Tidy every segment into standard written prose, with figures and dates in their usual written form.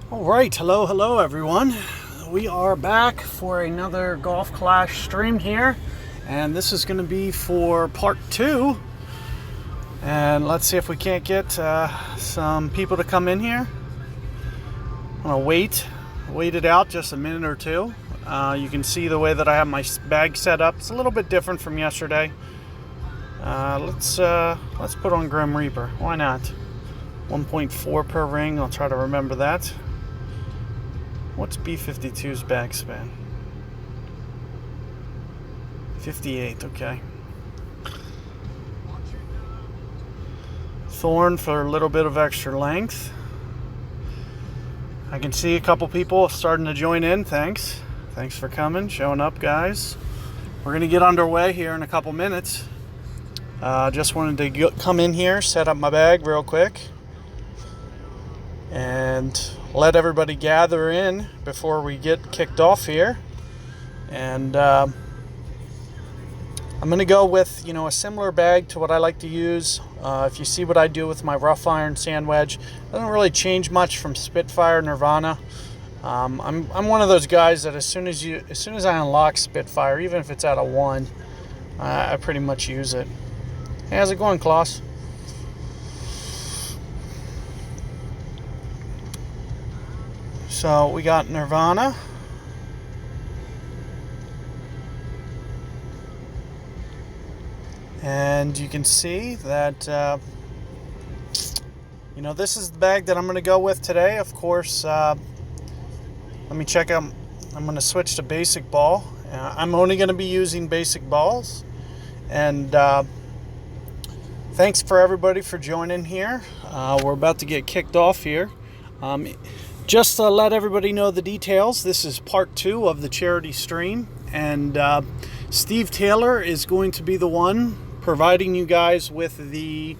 All right, hello everyone. We are back for another Golf Clash stream here, and this is going to be for part 2. And let's see if we can't get some people to come in here. I'm going to wait it out just a minute or two. You can see the way that I have my bag set up. It's a little bit different from yesterday. Let's put on Grim Reaper. Why not? 1.4 per ring. I'll try to remember that. What's B52's bag span? 58, okay. Thorn for a little bit of extra length. I can see a couple people starting to join in. Thanks for coming, showing up, guys. We're gonna get underway here in a couple minutes. Just wanted to come in here, set up my bag real quick, and let everybody gather in before we get kicked off here. And I'm going to go with, a similar bag to what I like to use. If you see what I do with my rough iron sand wedge, it doesn't really change much from Spitfire Nirvana. I'm one of those guys that as soon as I unlock Spitfire, even if it's at a 1, I pretty much use it. Hey, how's it going, Klaus? So we got Nirvana. And you can see that, this is the bag that I'm going to go with today. Of course, let me check out. I'm going to switch to basic ball. I'm only going to be using basic balls. And thanks for everybody for joining here. We're about to get kicked off here. Just to let everybody know the details, this is part 2 of the charity stream, and Steve Taylor is going to be the one providing you guys with the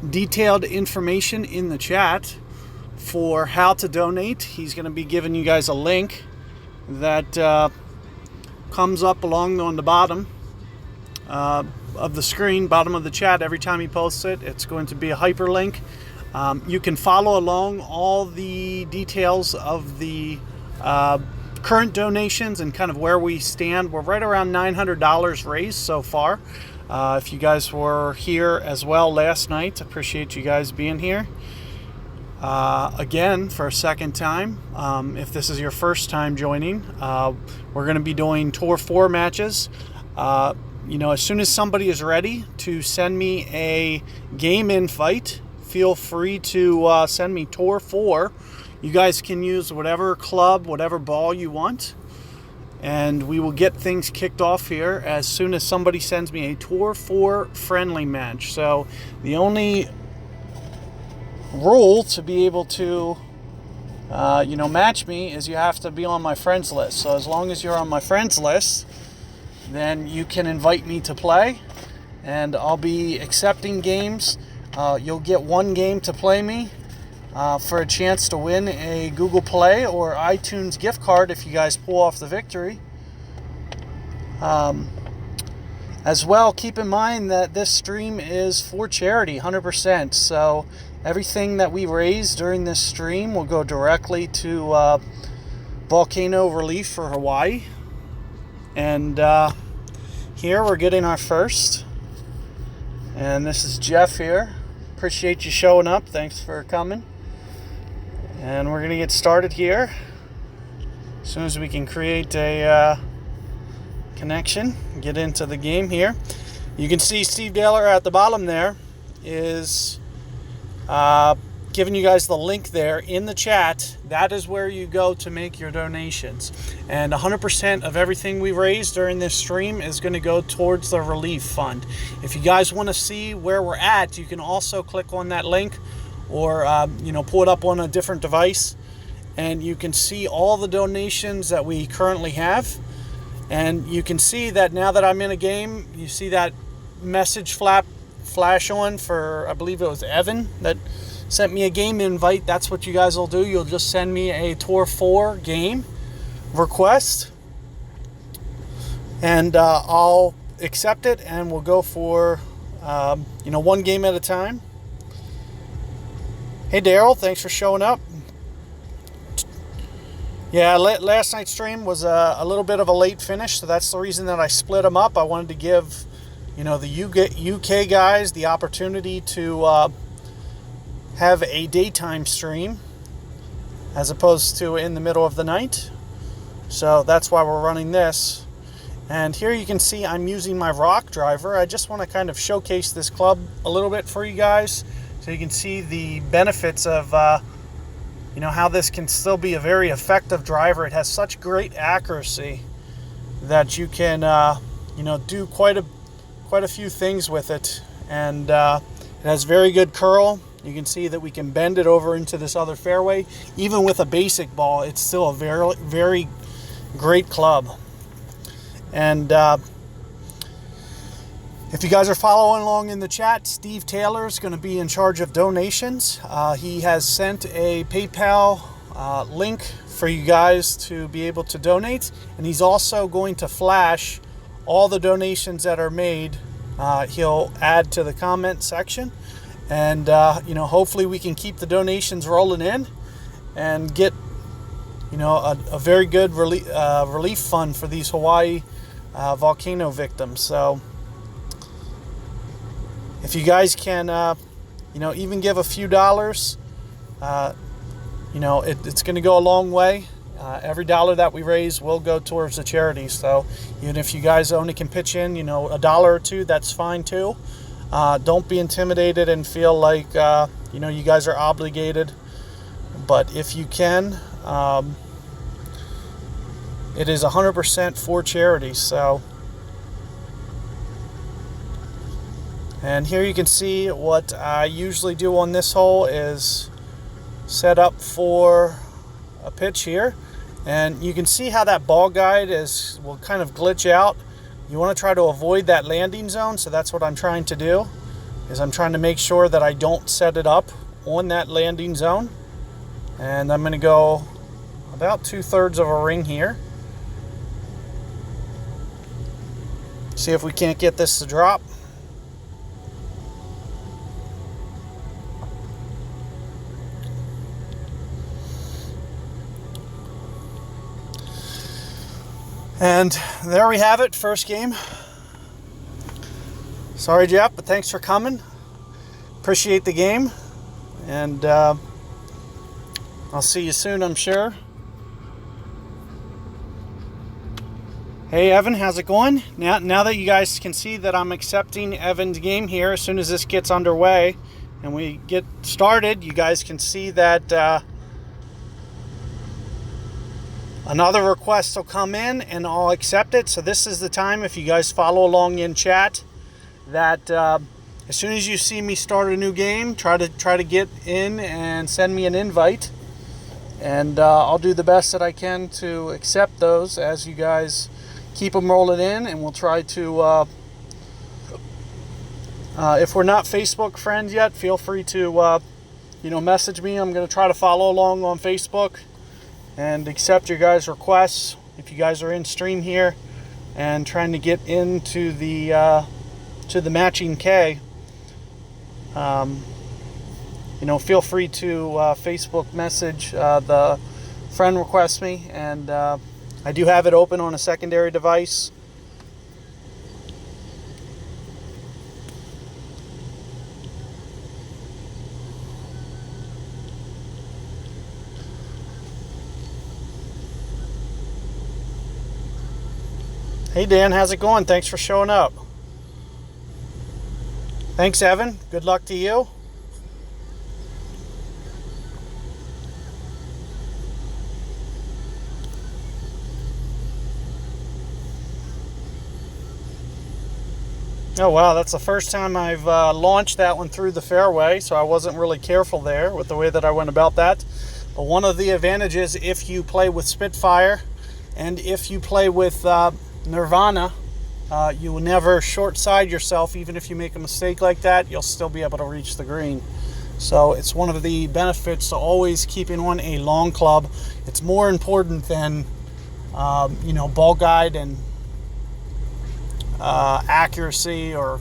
detailed information in the chat for how to donate. He's going to be giving you guys a link that comes up on the bottom of the screen, bottom of the chat. Every time he posts it, it's going to be a hyperlink. You can follow along all the details of the current donations and kind of where we stand. We're right around $900 raised so far. If you guys were here as well last night, appreciate you guys being here. Again, for a second time, if this is your first time joining, we're going to be doing Tour 4 matches. As soon as somebody is ready to send me a game invite, feel free to send me Tour 4. You guys can use whatever club, whatever ball you want, and we will get things kicked off here as soon as somebody sends me a Tour 4 friendly match. So the only rule to be able to match me is you have to be on my friends list. So as long as you're on my friends list, then you can invite me to play, and I'll be accepting games. You'll get one game to play me for a chance to win a Google Play or iTunes gift card if you guys pull off the victory. As well, keep in mind that this stream is for charity, 100%. So everything that we raise during this stream will go directly to volcano relief for Hawaii. And here we're getting our first. And this is Jeff here. Appreciate you showing up. Thanks for coming. And we're going to get started here as soon as we can create a connection, get into the game here. You can see Steve Taylor at the bottom there is giving you guys the link there in the chat. That is where you go to make your donations. And 100% of everything we raise during this stream is going to go towards the relief fund. If you guys want to see where we're at, you can also click on that link or pull it up on a different device, and you can see all the donations that we currently have. And you can see that now that I'm in a game, you see that message flash on for, I believe it was Evan that sent me a game invite. That's what you guys will do. You'll just send me a Tour 4 game request, and I'll accept it, and we'll go for one game at a time. Hey Daryl, thanks for showing up. Yeah, last night's stream was a little bit of a late finish, so that's the reason that I split them up. I wanted to give, the UK guys the opportunity to have a daytime stream as opposed to in the middle of the night. So that's why we're running this. And here you can see I'm using my rock driver. I just want to kind of showcase this club a little bit for you guys so you can see the benefits of how this can still be a very effective driver. It has such great accuracy that you can do quite a few things with it, and it has very good curl. You can see that we can bend it over into this other fairway. Even with a basic ball, it's still a very, very great club. And if you guys are following along in the chat, Steve Taylor is going to be in charge of donations. He has sent a PayPal link for you guys to be able to donate, and he's also going to flash all the donations that are made. He'll add to the comment section, and hopefully we can keep the donations rolling in and get a very good relief fund for these Hawaii volcano victims. So if you guys can, even give a few dollars, it's going to go a long way. Every dollar that we raise will go towards the charity. So even if you guys only can pitch in, a dollar or two, that's fine too. Don't be intimidated and feel like, you guys are obligated. But if you can, it is 100% for charity. So. And here you can see what I usually do on this hole is set up for a pitch here. And you can see how that ball guide will kind of glitch out. You want to try to avoid that landing zone, so that's what I'm trying to do, is I'm trying to make sure that I don't set it up on that landing zone. And I'm going to go about 2/3 of a ring here. See if we can't get this to drop. And there we have it, first game. Sorry, Jeff, but thanks for coming. Appreciate the game. And I'll see you soon, I'm sure. Hey, Evan, how's it going? Now that you guys can see that I'm accepting Evan's game here, as soon as this gets underway and we get started, you guys can see that another request will come in and I'll accept it. So this is the time, if you guys follow along in chat, that as soon as you see me start a new game, try to get in and send me an invite, and I'll do the best that I can to accept those as you guys keep them rolling in. And we'll try to if we're not Facebook friends yet, feel free to message me. I'm going to try to follow along on Facebook and accept your guys' requests if you guys are in stream here and trying to get into the matching K. Feel free to Facebook message the friend request me, and I do have it open on a secondary device. Hey Dan, how's it going? Thanks for showing up. Thanks, Evan. Good luck to you. Oh wow, that's the first time I've launched that one through the fairway, so I wasn't really careful there with the way that I went about that. But one of the advantages, if you play with Spitfire and if you play with Nirvana, you will never short side yourself. Even if you make a mistake like that, you'll still be able to reach the green. So it's one of the benefits to always keeping on a long club. It's more important than ball guide and accuracy, or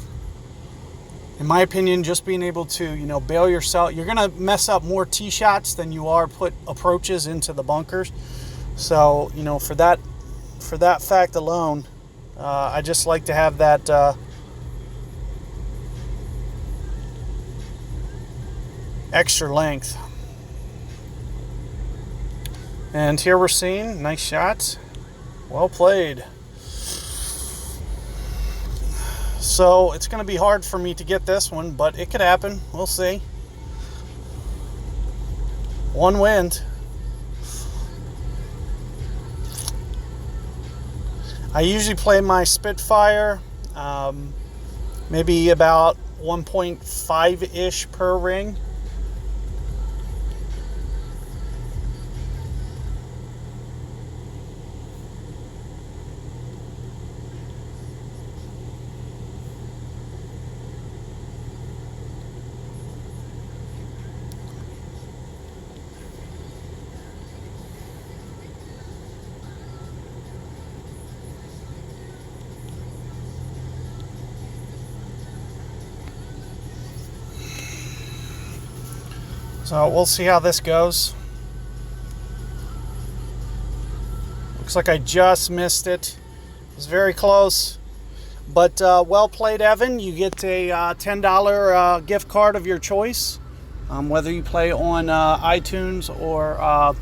in my opinion, just being able to bail yourself. You're gonna mess up more tee shots than you are put approaches into the bunkers. So, you know, for that fact alone, I just like to have that extra length. And here we're seeing nice shots. Well played. So it's going to be hard for me to get this one, but it could happen. We'll see. One wind. I usually play my Spitfire maybe about 1.5-ish per ring. So we'll see how this goes. Looks like I just missed it. It was very close. But well played, Evan. You get a $10 gift card of your choice. Whether you play on iTunes or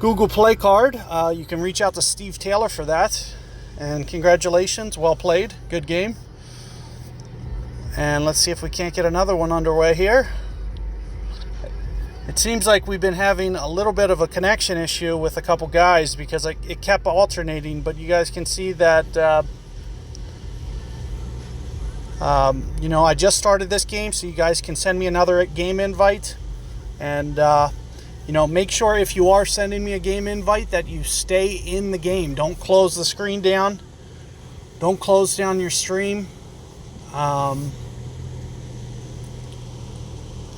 Google Play Card. You can reach out to Steve Taylor for that. And congratulations. Well played. Good game. And let's see if we can't get another one underway here. It seems like we've been having a little bit of a connection issue with a couple guys because it kept alternating, but you guys can see that you know, I just started this game, so you guys can send me another game invite. And you know, make sure if you are sending me a game invite that you stay in the game. Don't close the screen down. Don't close down your stream.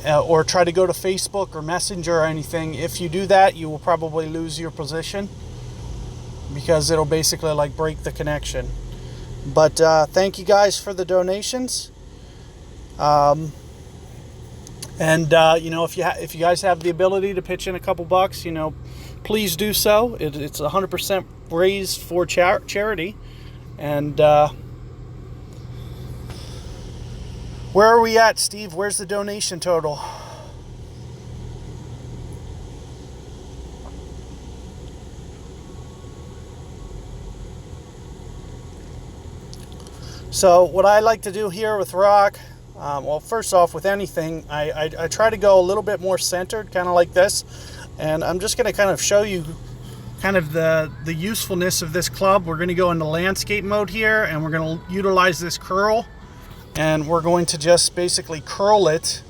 Or try to go to Facebook or Messenger or anything. If you do that, you will probably lose your position because it'll basically like break the connection. But thank you guys for the donations. And you know, if you guys have the ability to pitch in a couple bucks, you know, please do so. It's 100% raised for charity. And where are we at, Steve? Where's the donation total? So what I like to do here with rock, well, first off, with anything, I try to go a little bit more centered, kind of like this. And I'm just going to kind of show you kind of the usefulness of this club. We're going to go into landscape mode here, and we're going to utilize this curl. And we're going to just basically curl it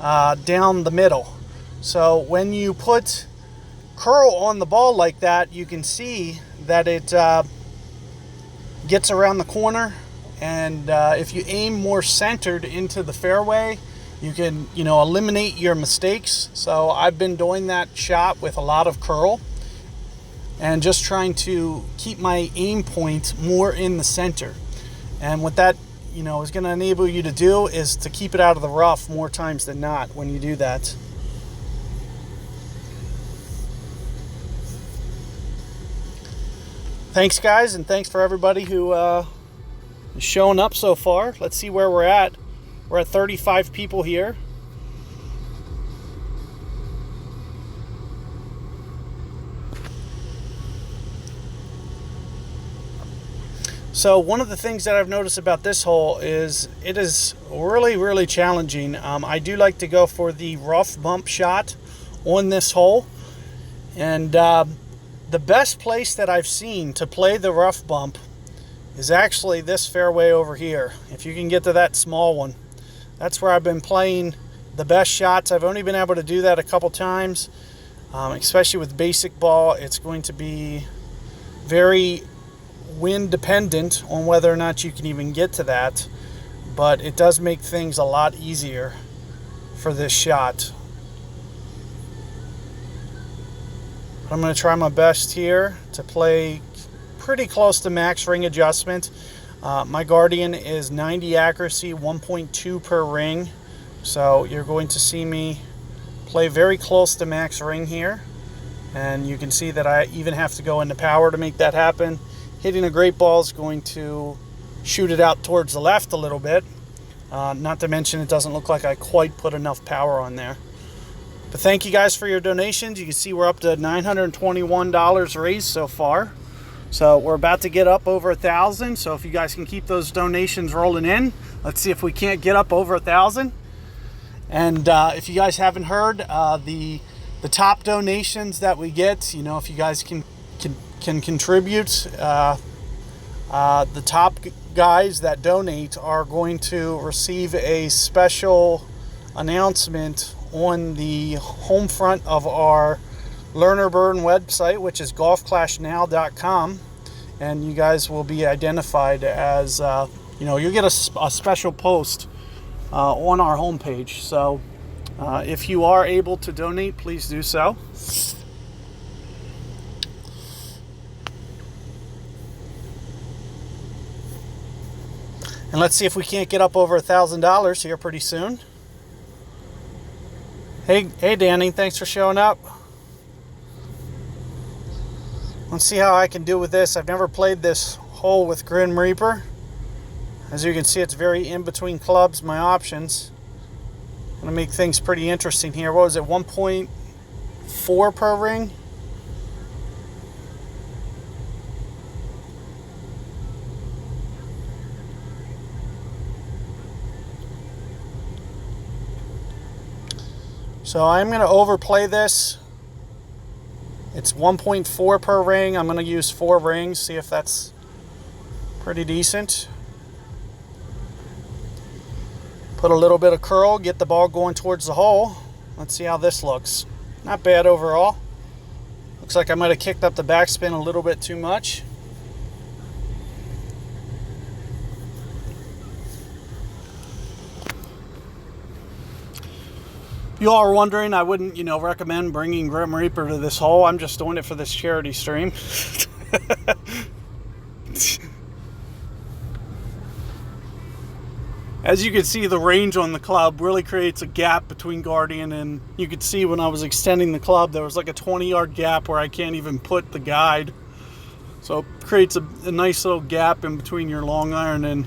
down the middle. So when you put curl on the ball like that, you can see that it gets around the corner. And if you aim more centered into the fairway, you can, you know, eliminate your mistakes. So I've been doing that shot with a lot of curl and just trying to keep my aim point more in the center. And what that, you know, is going to enable you to do is to keep it out of the rough more times than not when you do that. Thanks, guys, and thanks for everybody who is showing up so far. Let's see where we're at. We're at 35 people here. So one of the things that I've noticed about this hole is it is really, really challenging. I do like to go for the rough bump shot on this hole. And the best place that I've seen to play the rough bump is actually this fairway over here. If you can get to that small one. That's where I've been playing the best shots. I've only been able to do that a couple times. Especially with basic ball, it's going to be very wind dependent on whether or not you can even get to that, but it does make things a lot easier for this shot. I'm going to try my best here to play pretty close to max ring adjustment. My Guardian is 90 accuracy, 1.2 per ring, so you're going to see me play very close to max ring here. And you can see that I even have to go into power to make that happen. Hitting a great ball is going to shoot it out towards the left a little bit. Not to mention it doesn't look like I quite put enough power on there. But thank you guys for your donations. You can see we're up to $921 raised so far. So we're about to get up over 1,000. So if you guys can keep those donations rolling in, let's see if we can't get up over 1,000. And if you guys haven't heard, the top donations that we get, you know, if you guys can contribute, the top guys that donate are going to receive a special announcement on the home front of our Lerner Burn website, which is golfclashnow.com, and you guys will be identified as, you know, you'll get a special post on our homepage. So if you are able to donate, please do so. And let's see if we can't get up over $1,000 here pretty soon. Hey Danny, thanks for showing up. Let's see how I can do with this. I've never played this hole with Grim Reaper. As you can see, it's very in between clubs, my options. I'm gonna make things pretty interesting here. What was it, 1.4 per ring? So I'm going to overplay this. It's 1.4 per ring. I'm going to use 4 rings, see if that's pretty decent. Put a little bit of curl, get the ball going towards the hole. Let's see how this looks. Not bad overall. Looks like I might have kicked up the backspin a little bit too much. You all are wondering, I wouldn't, you know, recommend bringing Grim Reaper to this hole. I'm just doing it for this charity stream. As you can see, the range on the club really creates a gap between Guardian, and you could see when I was extending the club, there was like a 20-yard gap where I can't even put the guide. So it creates a nice little gap in between your long iron and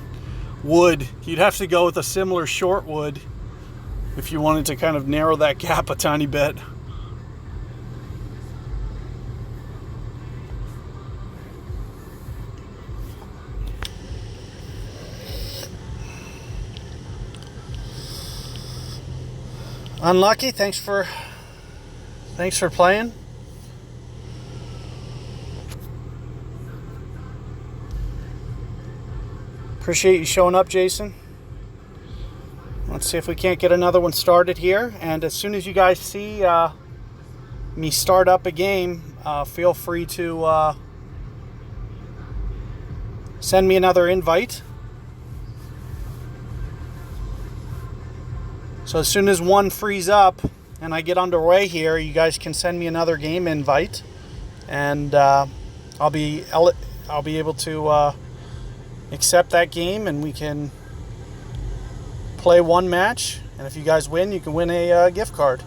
wood. You'd have to go with a similar short wood if you wanted to kind of narrow that gap a tiny bit. Unlucky, thanks for playing. Appreciate you showing up, Jason. Let's see if we can't get another one started here. And as soon as you guys see me start up a game, feel free to send me another invite. So as soon as one frees up and I get underway here, you guys can send me another game invite, and I'll be able to accept that game, and we can play one match, and if you guys win, you can win a gift card.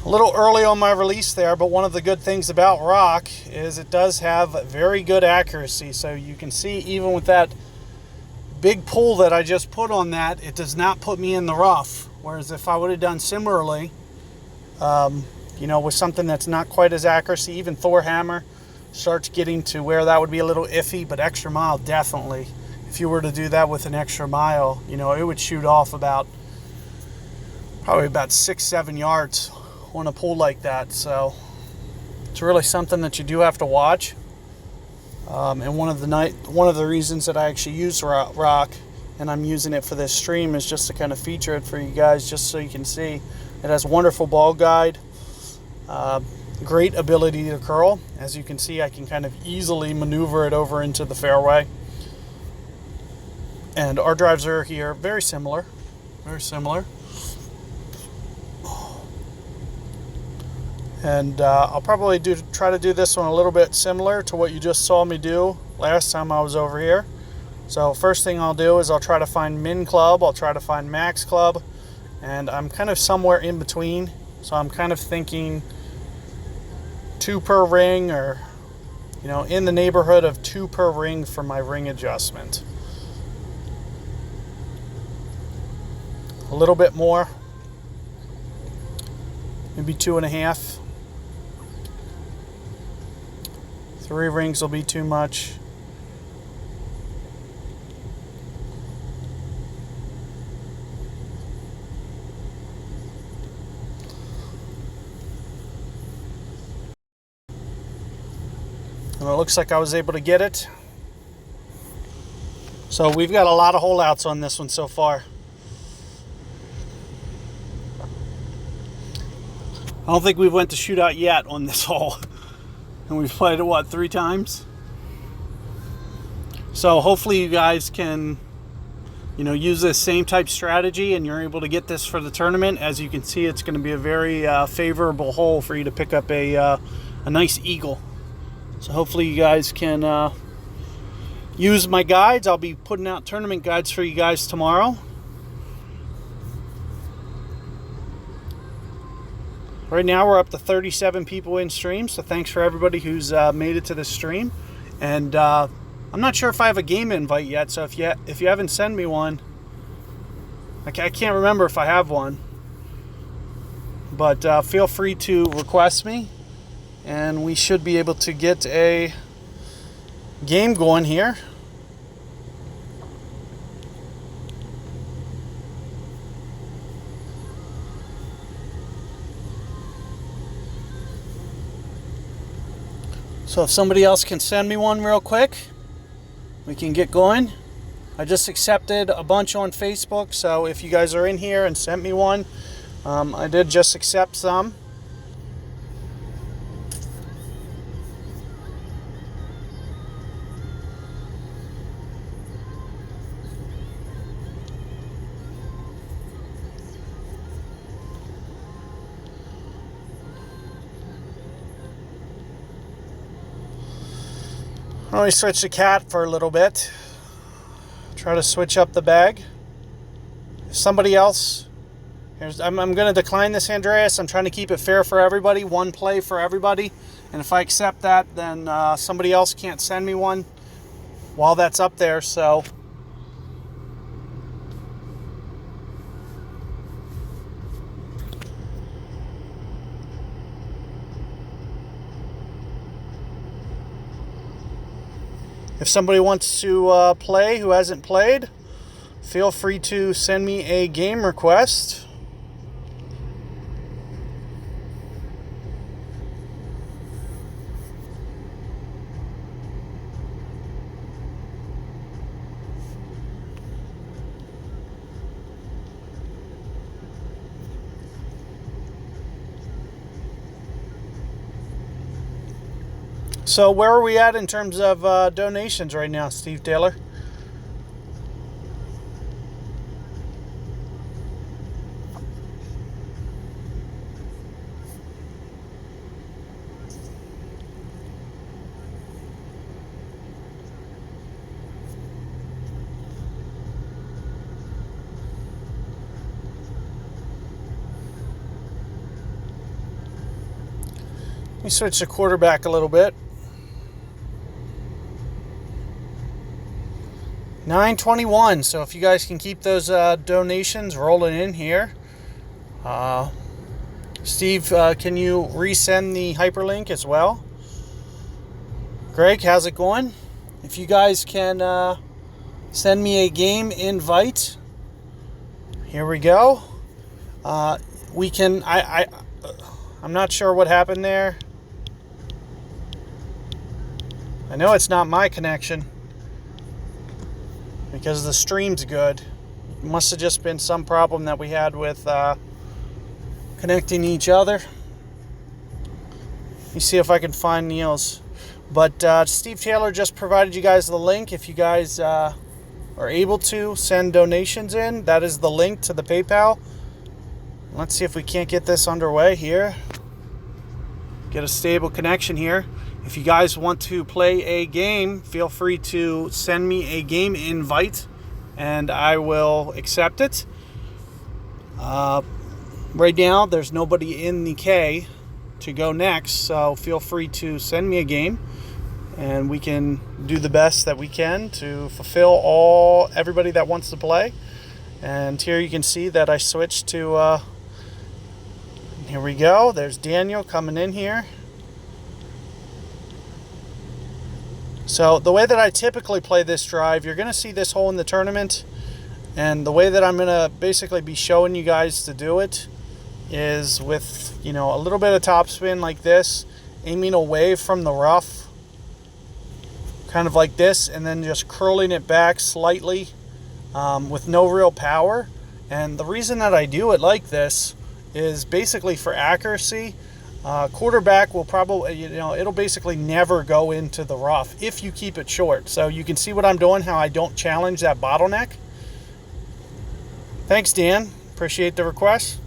A little early on my release there, but one of the good things about rock is it does have very good accuracy. So you can see even with that big pull that I just put on that, it does not put me in the rough. Whereas if I would have done similarly, you know, with something that's not quite as accuracy, even Thor Hammer starts getting to where that would be a little iffy, but Extra Mile definitely. If you were to do that with an Extra Mile, you know, it would shoot off probably about 6-7 yards on a pull like that. So it's really something that you do have to watch. And one of the reasons that I actually use rock, and I'm using it for this stream, is just to kind of feature it for you guys, just so you can see. It has wonderful ball guide, great ability to curl. As you can see, I can kind of easily maneuver it over into the fairway. And our drives are here very similar, very similar. And I'll probably try to do this one a little bit similar to what you just saw me do last time I was over here. So first thing I'll do is I'll try to find min club, I'll try to find max club, and I'm kind of somewhere in between. So I'm kind of thinking 2 per ring, or in the neighborhood of 2 per ring for my ring adjustment. A little bit more, maybe 2.5. 3 rings will be too much. And it looks like I was able to get it. So we've got a lot of holdouts on this one so far. I don't think we've went to shootout yet on this hole. And we've played it, what, 3 times? So hopefully you guys can, use this same type strategy and you're able to get this for the tournament. As you can see, it's going to be a very favorable hole for you to pick up a nice eagle. So hopefully you guys can use my guides. I'll be putting out tournament guides for you guys tomorrow. Right now we're up to 37 people in stream, so thanks for everybody who's made it to the stream. And I'm not sure if I have a game invite yet, so if you haven't sent me one, I can't remember if I have one. But feel free to request me, and we should be able to get a game going here. So if somebody else can send me one real quick, we can get going. I just accepted a bunch on Facebook, so if you guys are in here and sent me one, I did just accept some. Let me switch the cat for a little bit. Try to switch up the bag. If somebody else, I'm going to decline this, Andreas. I'm trying to keep it fair for everybody. One play for everybody. And if I accept that, then somebody else can't send me one while that's up there. So if somebody wants to play who hasn't played, feel free to send me a game request. So where are we at in terms of donations right now, Steve Taylor? Let me switch the quarterback a little bit. 921. So if you guys can keep those donations rolling in here. Steve, can you resend the hyperlink as well? Greg, how's it going? If you guys can send me a game invite. Here we go. We can, I'm not sure what happened there. I know it's not my connection, because the stream's good. It must have just been some problem that we had with connecting each other. Let me see if I can find Neil's. But Steve Taylor just provided you guys the link. If you guys are able to send donations in, that is the link to the PayPal. Let's see if we can't get this underway here. Get a stable connection here. If you guys want to play a game, feel free to send me a game invite and I will accept it. Right now, there's nobody in the K to go next, so feel free to send me a game and we can do the best that we can to fulfill everybody that wants to play. And here you can see that I switched to, here we go. There's Daniel coming in here. So the way that I typically play this drive, you're going to see this hole in the tournament. And the way that I'm going to basically be showing you guys to do it is with, a little bit of topspin like this, aiming away from the rough, kind of like this, and then just curling it back slightly with no real power. And the reason that I do it like this is basically for accuracy. Quarterback will probably, it'll basically never go into the rough if you keep it short. So you can see what I'm doing, how I don't challenge that bottleneck. Thanks, Dan. Appreciate the request.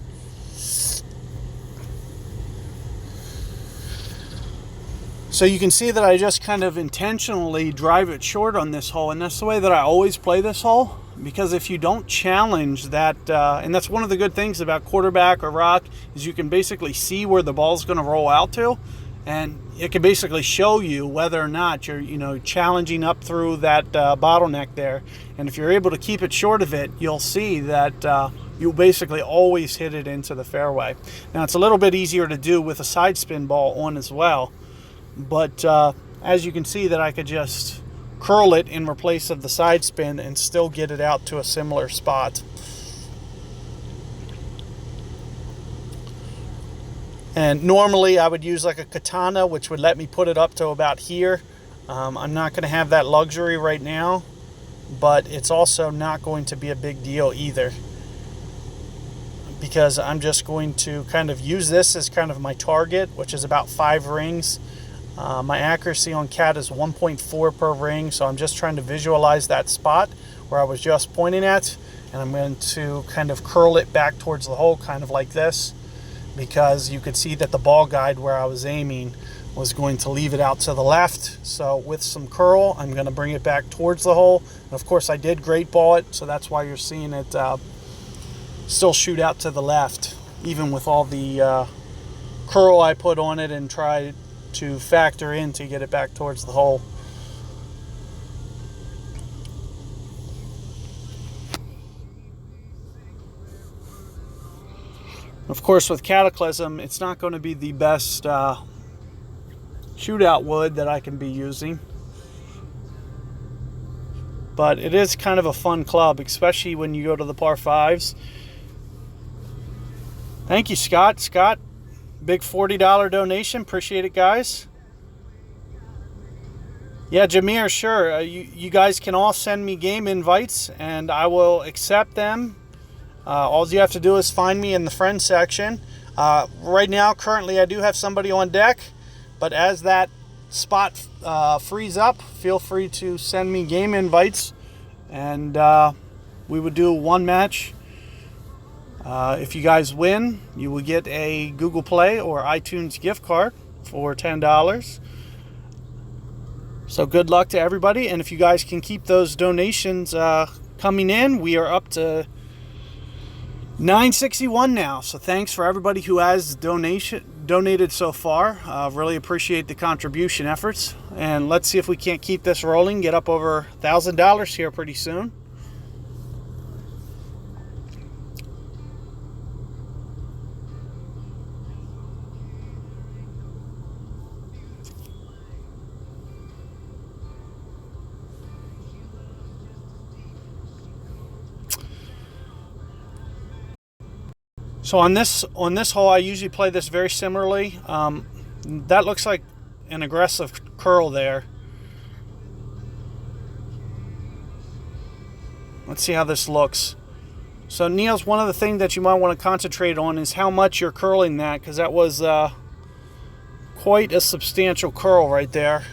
So you can see that I just kind of intentionally drive it short on this hole, and that's the way that I always play this hole, because if you don't challenge that, and that's one of the good things about quarterback or rock, is you can basically see where the ball's going to roll out to, and it can basically show you whether or not you're challenging up through that bottleneck there. And if you're able to keep it short of it, you'll see that you basically always hit it into the fairway. Now it's a little bit easier to do with a side spin ball on as well, but as you can see that I could just curl it in replace of the side spin and still get it out to a similar spot. And normally I would use like a katana, which would let me put it up to about here. I'm not going to have that luxury right now, but it's also not going to be a big deal either, because I'm just going to kind of use this as kind of my target, which is about 5 rings. My accuracy on CAT is 1.4 per ring, so I'm just trying to visualize that spot where I was just pointing at, and I'm going to kind of curl it back towards the hole, kind of like this, because you could see that the ball guide where I was aiming was going to leave it out to the left. So with some curl, I'm going to bring it back towards the hole. And of course, I did great ball it, so that's why you're seeing it still shoot out to the left, even with all the curl I put on it and tried to factor in to get it back towards the hole. Of course, with Cataclysm, it's not going to be the best shootout wood that I can be using, but it is kind of a fun club, especially when you go to the par 5s. Thank you, Scott. Scott, big $40 donation. Appreciate it, guys. Yeah, Jameer, sure. You guys can all send me game invites, and I will accept them. All you have to do is find me in the friends section. Right now, currently, I do have somebody on deck, but as that spot frees up, feel free to send me game invites, and we would do one match. If you guys win, you will get a Google Play or iTunes gift card for $10. So good luck to everybody, and if you guys can keep those donations coming in, we are up to $961 now. So thanks for everybody who has donated so far. Really appreciate the contribution efforts, and let's see if we can't keep this rolling, get up over $1,000 here pretty soon. So on this hole, I usually play this very similarly. That looks like an aggressive curl there. Let's see how this looks. So Niels, one of the things that you might want to concentrate on is how much you're curling that, because that was quite a substantial curl right there.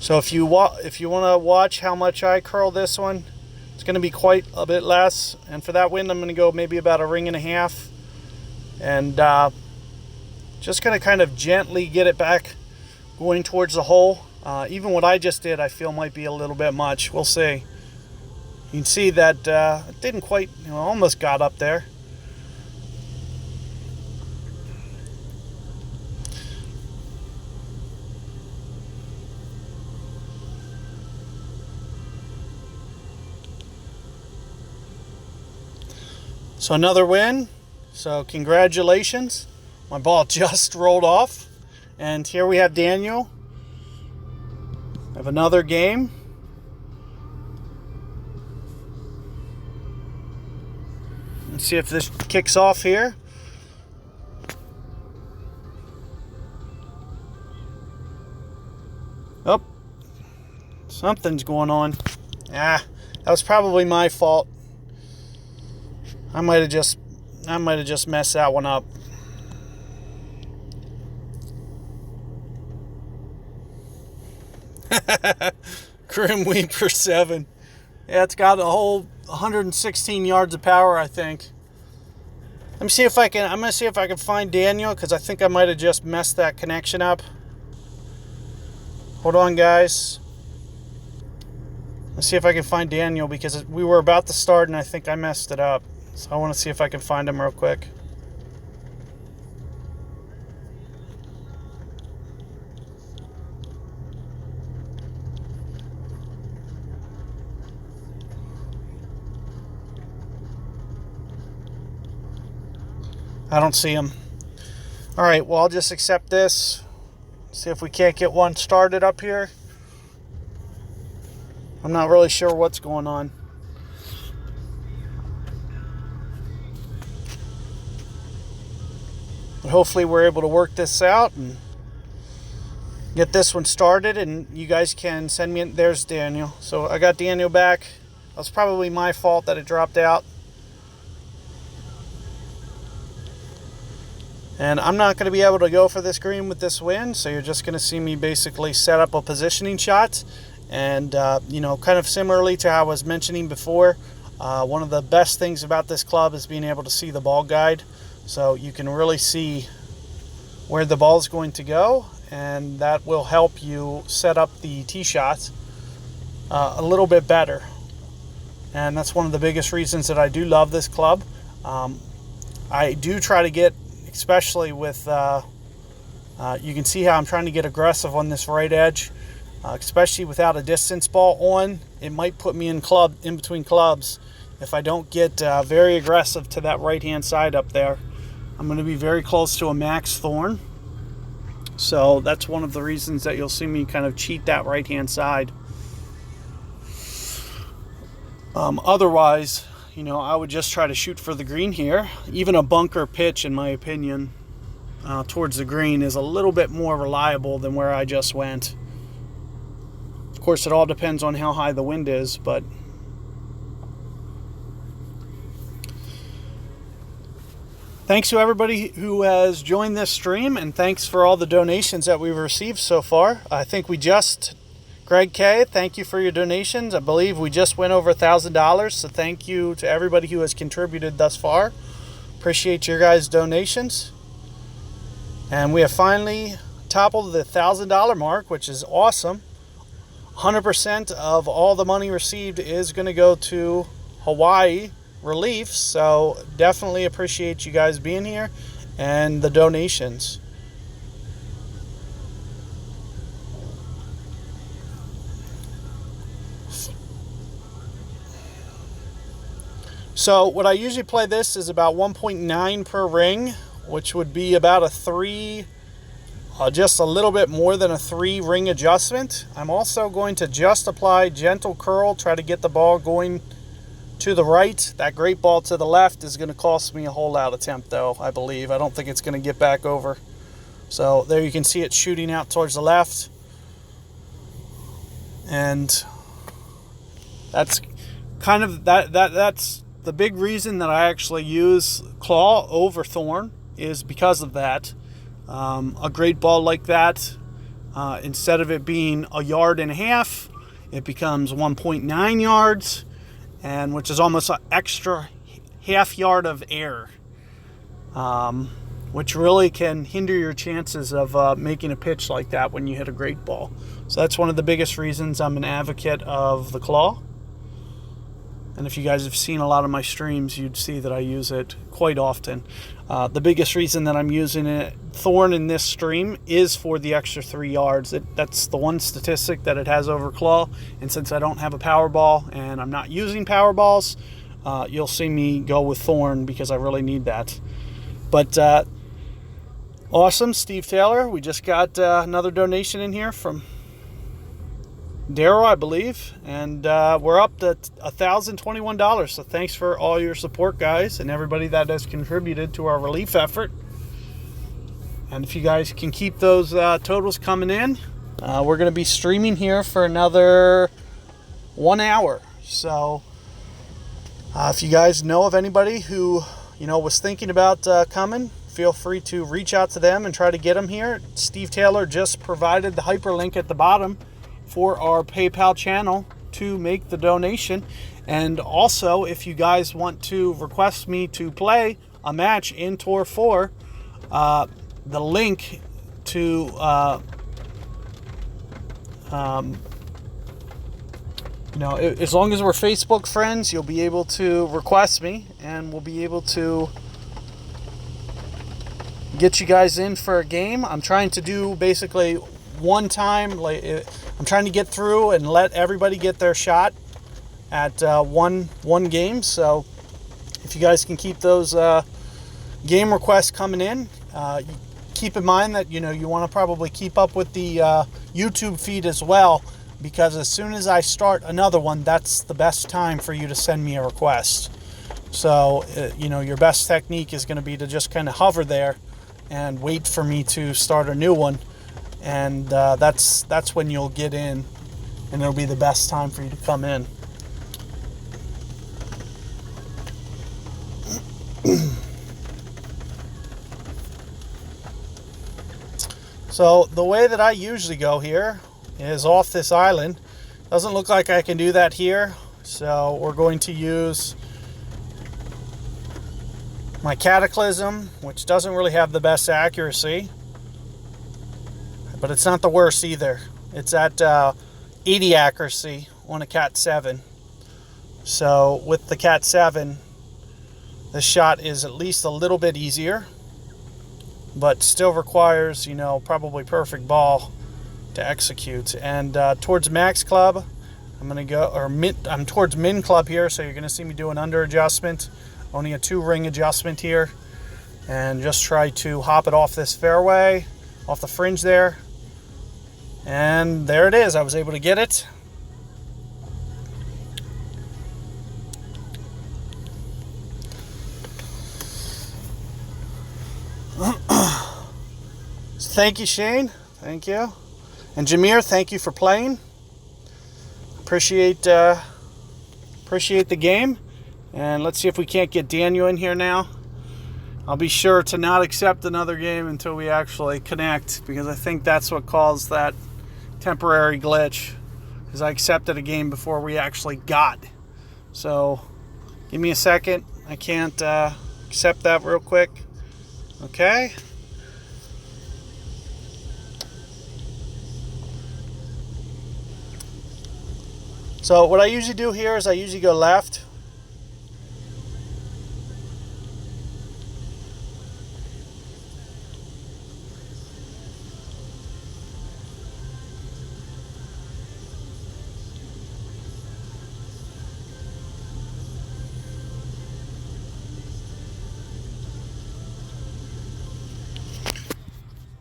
So if you want to watch how much I curl this one, it's going to be quite a bit less. And for that wind, I'm going to go maybe about 1.5 rings. And just going to kind of gently get it back going towards the hole. Even what I just did, I feel might be a little bit much. We'll see. You can see that it didn't quite, almost got up there. So another win. So congratulations. My ball just rolled off. And here we have Daniel. I have another game. Let's see if this kicks off here. Oh, something's going on. That was probably my fault. I might have just messed that one up. Grim Weeper 7. Yeah, it's got a whole 116 yards of power, I think. Let me see if I can. I'm gonna see if I can find Daniel, because I think I might have just messed that connection up. Hold on, guys. Let's see if I can find Daniel, because we were about to start and I think I messed it up. So I want to see if I can find him real quick. I don't see him. All right, well, I'll just accept this. See if we can't get one started up here. I'm not really sure what's going on. But hopefully we're able to work this out and get this one started, and you guys can send me. There's Daniel. So I got Daniel back. That was probably my fault that it dropped out. And I'm not going to be able to go for this green with this wind, so you're just going to see me basically set up a positioning shot. And, kind of similarly to how I was mentioning before, one of the best things about this club is being able to see the ball guide. So you can really see where the ball is going to go, and that will help you set up the tee shot a little bit better. And that's one of the biggest reasons that I do love this club. I do try to get, especially with, you can see how I'm trying to get aggressive on this right edge, especially without a distance ball on. It might put me in between clubs if I don't get very aggressive to that right-hand side up there. I'm going to be very close to a max thorn. So that's one of the reasons that you'll see me kind of cheat that right-hand side. Otherwise, I would just try to shoot for the green here. Even a bunker pitch, in my opinion, towards the green is a little bit more reliable than where I just went. Of course, it all depends on how high the wind is, but thanks to everybody who has joined this stream, and thanks for all the donations that we've received so far. I think Greg K., thank you for your donations. I believe we just went over $1,000, so thank you to everybody who has contributed thus far. Appreciate your guys' donations. And we have finally toppled the $1,000 mark, which is awesome. 100% of all the money received is going to go to Hawaii Relief, so definitely appreciate you guys being here and the donations. So what I usually play this is about 1.9 per ring, which would be about a 3, just a little bit more than a 3 ring adjustment. I'm also going to just apply gentle curl, try to get the ball going to the right. That great ball to the left is going to cost me a hole out attempt, though, I believe. I don't think it's going to get back over. So there you can see it shooting out towards the left. And that's kind of that's the big reason that I actually use claw over thorn, is because of that. A great ball like that Instead of it being 1.5 yards, it becomes 1.9 yards, and which is almost an extra half yard of air, which really can hinder your chances of making a pitch like that when you hit a great ball. So that's one of the biggest reasons I'm an advocate of the claw. And if you guys have seen a lot of my streams, you'd see that I use it quite often. The biggest reason that I'm using it, Thorn, in this stream is for the extra 3 yards. That's the one statistic that it has over claw. And since I don't have a power ball and I'm not using power balls, you'll see me go with Thorn because I really need that. But awesome, Steve Taylor. We just got another donation in here from Daryl, I believe, and we're up to $1,021. So thanks for all your support, guys, and everybody that has contributed to our relief effort. And if you guys can keep those totals coming in, we're going to be streaming here for another 1 hour. So if you guys know of anybody who was thinking about coming, feel free to reach out to them and try to get them here. Steve Taylor just provided the hyperlink at the bottom for our PayPal channel to make the donation. And also, if you guys want to request me to play a match in Tour 4, the link to as long as we're Facebook friends, you'll be able to request me and we'll be able to get you guys in for a game. I'm trying to do basically one time, I'm trying to get through and let everybody get their shot at one game. So if you guys can keep those game requests coming in, keep in mind that you want to probably keep up with the YouTube feed as well, because as soon as I start another one, that's the best time for you to send me a request. So your best technique is going to be to just kind of hover there and wait for me to start a new one. And that's when you'll get in, and it'll be the best time for you to come in. So the way that I usually go here is off this island. Doesn't look like I can do that here, so we're going to use my Cataclysm, which doesn't really have the best accuracy, but it's not the worst either. It's at 80 accuracy on a Cat 7. So with the Cat 7, the shot is at least a little bit easier, but still requires, probably perfect ball to execute. And towards Max Club, I'm going to go, I'm towards Min Club here, so you're going to see me do an under adjustment, only a 2-ring adjustment here, and just try to hop it off this fairway, off the fringe there. And there it is. I was able to get it. Thank you, Shane. Thank you. And Jameer, thank you for playing. Appreciate the game. And let's see if we can't get Daniel in here now. I'll be sure to not accept another game until we actually connect, because I think that's what caused that temporary glitch, because I accepted a game before we actually got. So give me a second. I can't accept that real quick. Okay. So what I usually do here is I usually go left.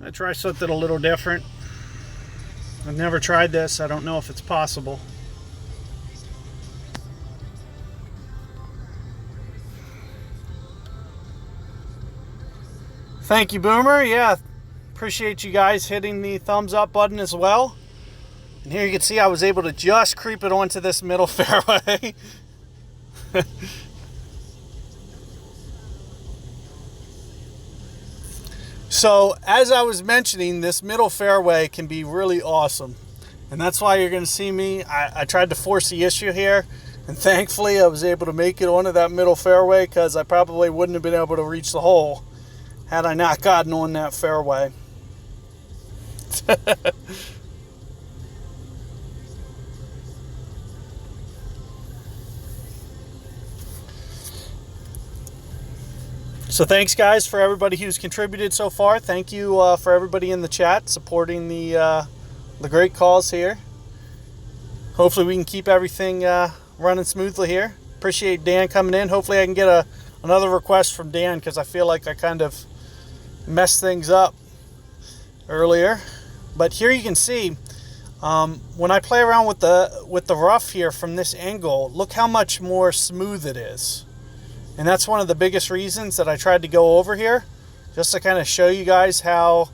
I try something a little different. I've never tried this. I don't know if it's possible. Thank you, Boomer. Yeah, appreciate you guys hitting the thumbs up button as well. And here you can see I was able to just creep it onto this middle fairway. So as I was mentioning, this middle fairway can be really awesome. And that's why you're going to see me. I tried to force the issue here. And thankfully I was able to make it onto that middle fairway, because I probably wouldn't have been able to reach the hole had I not gotten on that fairway. So thanks, guys, for everybody who's contributed so far. Thank you for everybody in the chat supporting the great calls here. Hopefully we can keep everything running smoothly here. Appreciate Dan coming in. Hopefully I can get another request from Dan, because I feel like I kind of messed things up earlier. But here you can see when I play around with the rough here from this angle, look how much more smooth it is. And that's one of the biggest reasons that I tried to go over here, just to kind of show you guys how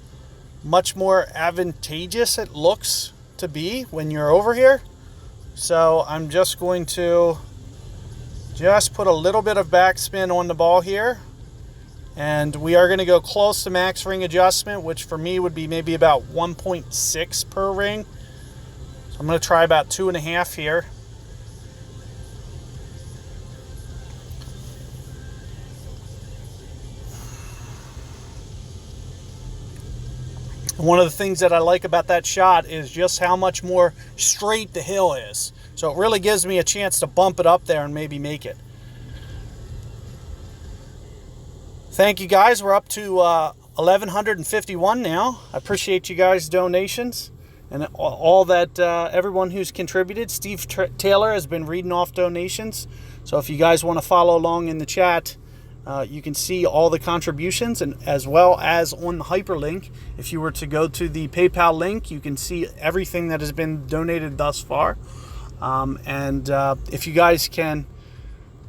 much more advantageous it looks to be when you're over here. So I'm just going to just put a little bit of backspin on the ball here. And we are going to go close to max ring adjustment, which for me would be maybe about 1.6 per ring. So I'm going to try about 2.5 here. One of the things that I like about that shot is just how much more straight the hill is. So it really gives me a chance to bump it up there and maybe make it. Thank you, guys. We're up to 1,151 now. I appreciate you guys' donations and all that everyone who's contributed. Steve Taylor has been reading off donations. So if you guys want to follow along in the chat, you can see all the contributions, and as well as on the hyperlink, if you were to go to the PayPal link, you can see everything that has been donated thus far. If you guys can,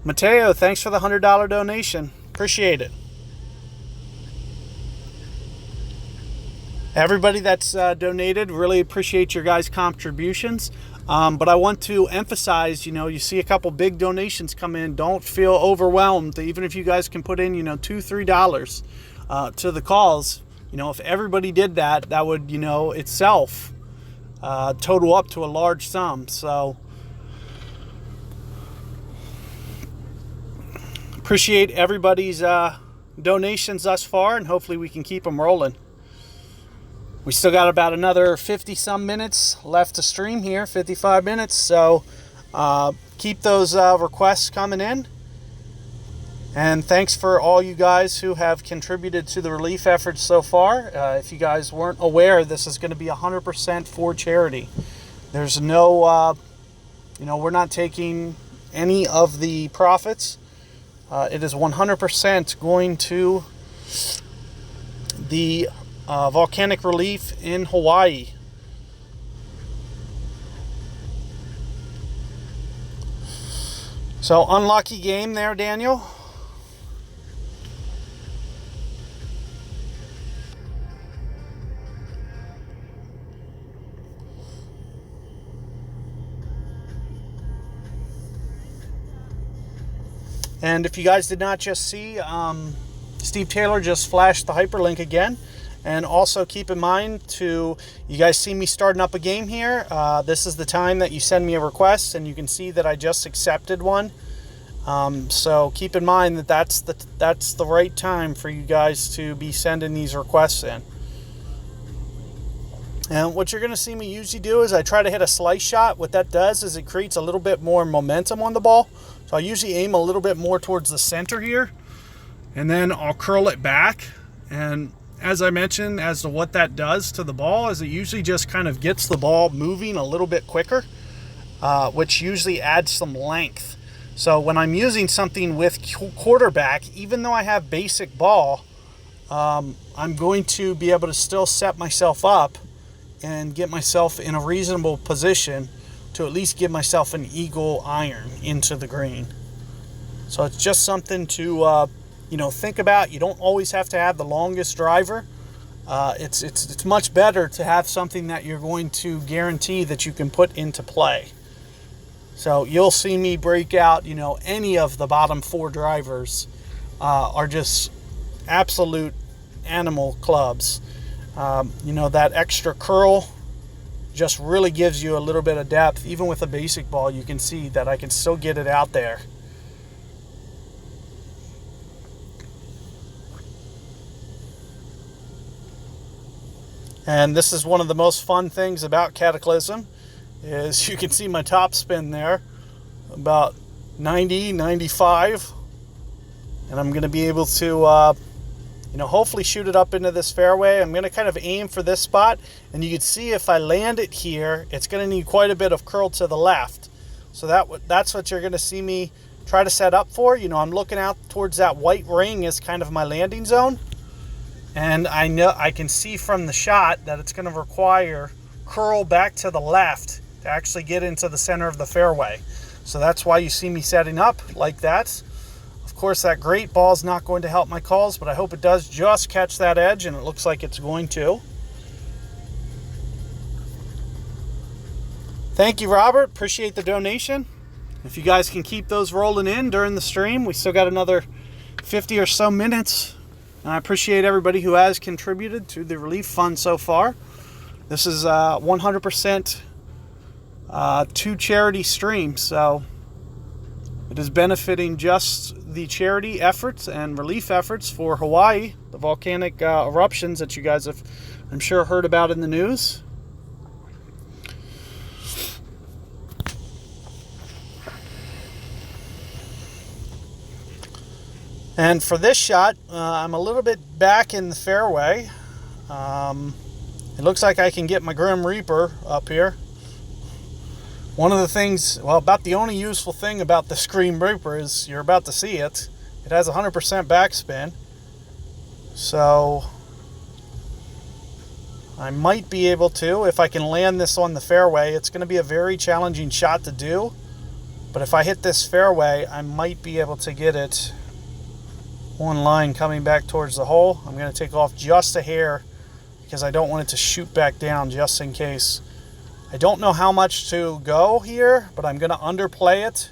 Mateo, thanks for the $100 donation. Appreciate it. Everybody that's donated, really appreciate your guys' contributions. But I want to emphasize, you see a couple big donations come in. Don't feel overwhelmed. Even if you guys can put in, $2, $3 to the calls, if everybody did that, that would, itself total up to a large sum. So appreciate everybody's donations thus far, and hopefully we can keep them rolling. We still got about another 50-some minutes left to stream here, 55 minutes. So keep those requests coming in. And thanks for all you guys who have contributed to the relief efforts so far. If you guys weren't aware, this is going to be 100% for charity. There's no, we're not taking any of the profits. It is 100% going to the volcanic relief in Hawaii. So unlucky game there, Daniel. And if you guys did not just see, Steve Taylor just flashed the hyperlink again. And also keep in mind you guys see me starting up a game here. This is the time that you send me a request, and you can see that I just accepted one. So keep in mind that that's the right time for you guys to be sending these requests in. And what you're going to see me usually do is I try to hit a slice shot. What that does is it creates a little bit more momentum on the ball. So I usually aim a little bit more towards the center here, and then I'll curl it back. And as I mentioned, as to what that does to the ball is it usually just kind of gets the ball moving a little bit quicker, which usually adds some length. So when I'm using something with quarterback, even though I have basic ball, I'm going to be able to still set myself up and get myself in a reasonable position to at least give myself an eagle iron into the green. So it's just something to think about. You don't always have to have the longest driver. It's much better to have something that you're going to guarantee that you can put into play. So you'll see me break out, any of the bottom 4 drivers are just absolute animal clubs. You know, that extra curl just really gives you a little bit of depth. Even with a basic ball, you can see that I can still get it out there. And this is one of the most fun things about Cataclysm, is you can see my top spin there, about 90, 95. And I'm going to be able to, you know, hopefully shoot it up into this fairway. I'm going to kind of aim for this spot. And you can see if I land it here, it's going to need quite a bit of curl to the left. So that's what you're going to see me try to set up for. You know, I'm looking out towards that white ring as kind of my landing zone. And I know I can see from the shot that it's going to require curl back to the left to actually get into the center of the fairway. So that's why you see me setting up like that. Of course, that great ball is not going to help my calls, but I hope it does just catch that edge, and it looks like it's going to. Thank you, Robert. Appreciate the donation. If you guys can keep those rolling in during the stream, we still got another 50 or so minutes. And I appreciate everybody who has contributed to the relief fund so far. This is 100% to charity stream, so it is benefiting just the charity efforts and relief efforts for Hawaii, the volcanic eruptions that you guys have, I'm sure, heard about in the news. And for this shot, I'm a little bit back in the fairway. It looks like I can get my Grim Reaper up here. One of the things, well, about the only useful thing about the Grim Reaper is you're about to see it. It has 100% backspin. So I might be able to, if I can land this on the fairway. It's going to be a very challenging shot to do. But if I hit this fairway, I might be able to get it on line coming back towards the hole. I'm going to take off just a hair because I don't want it to shoot back down just in case. I don't know how much to go here, but I'm going to underplay it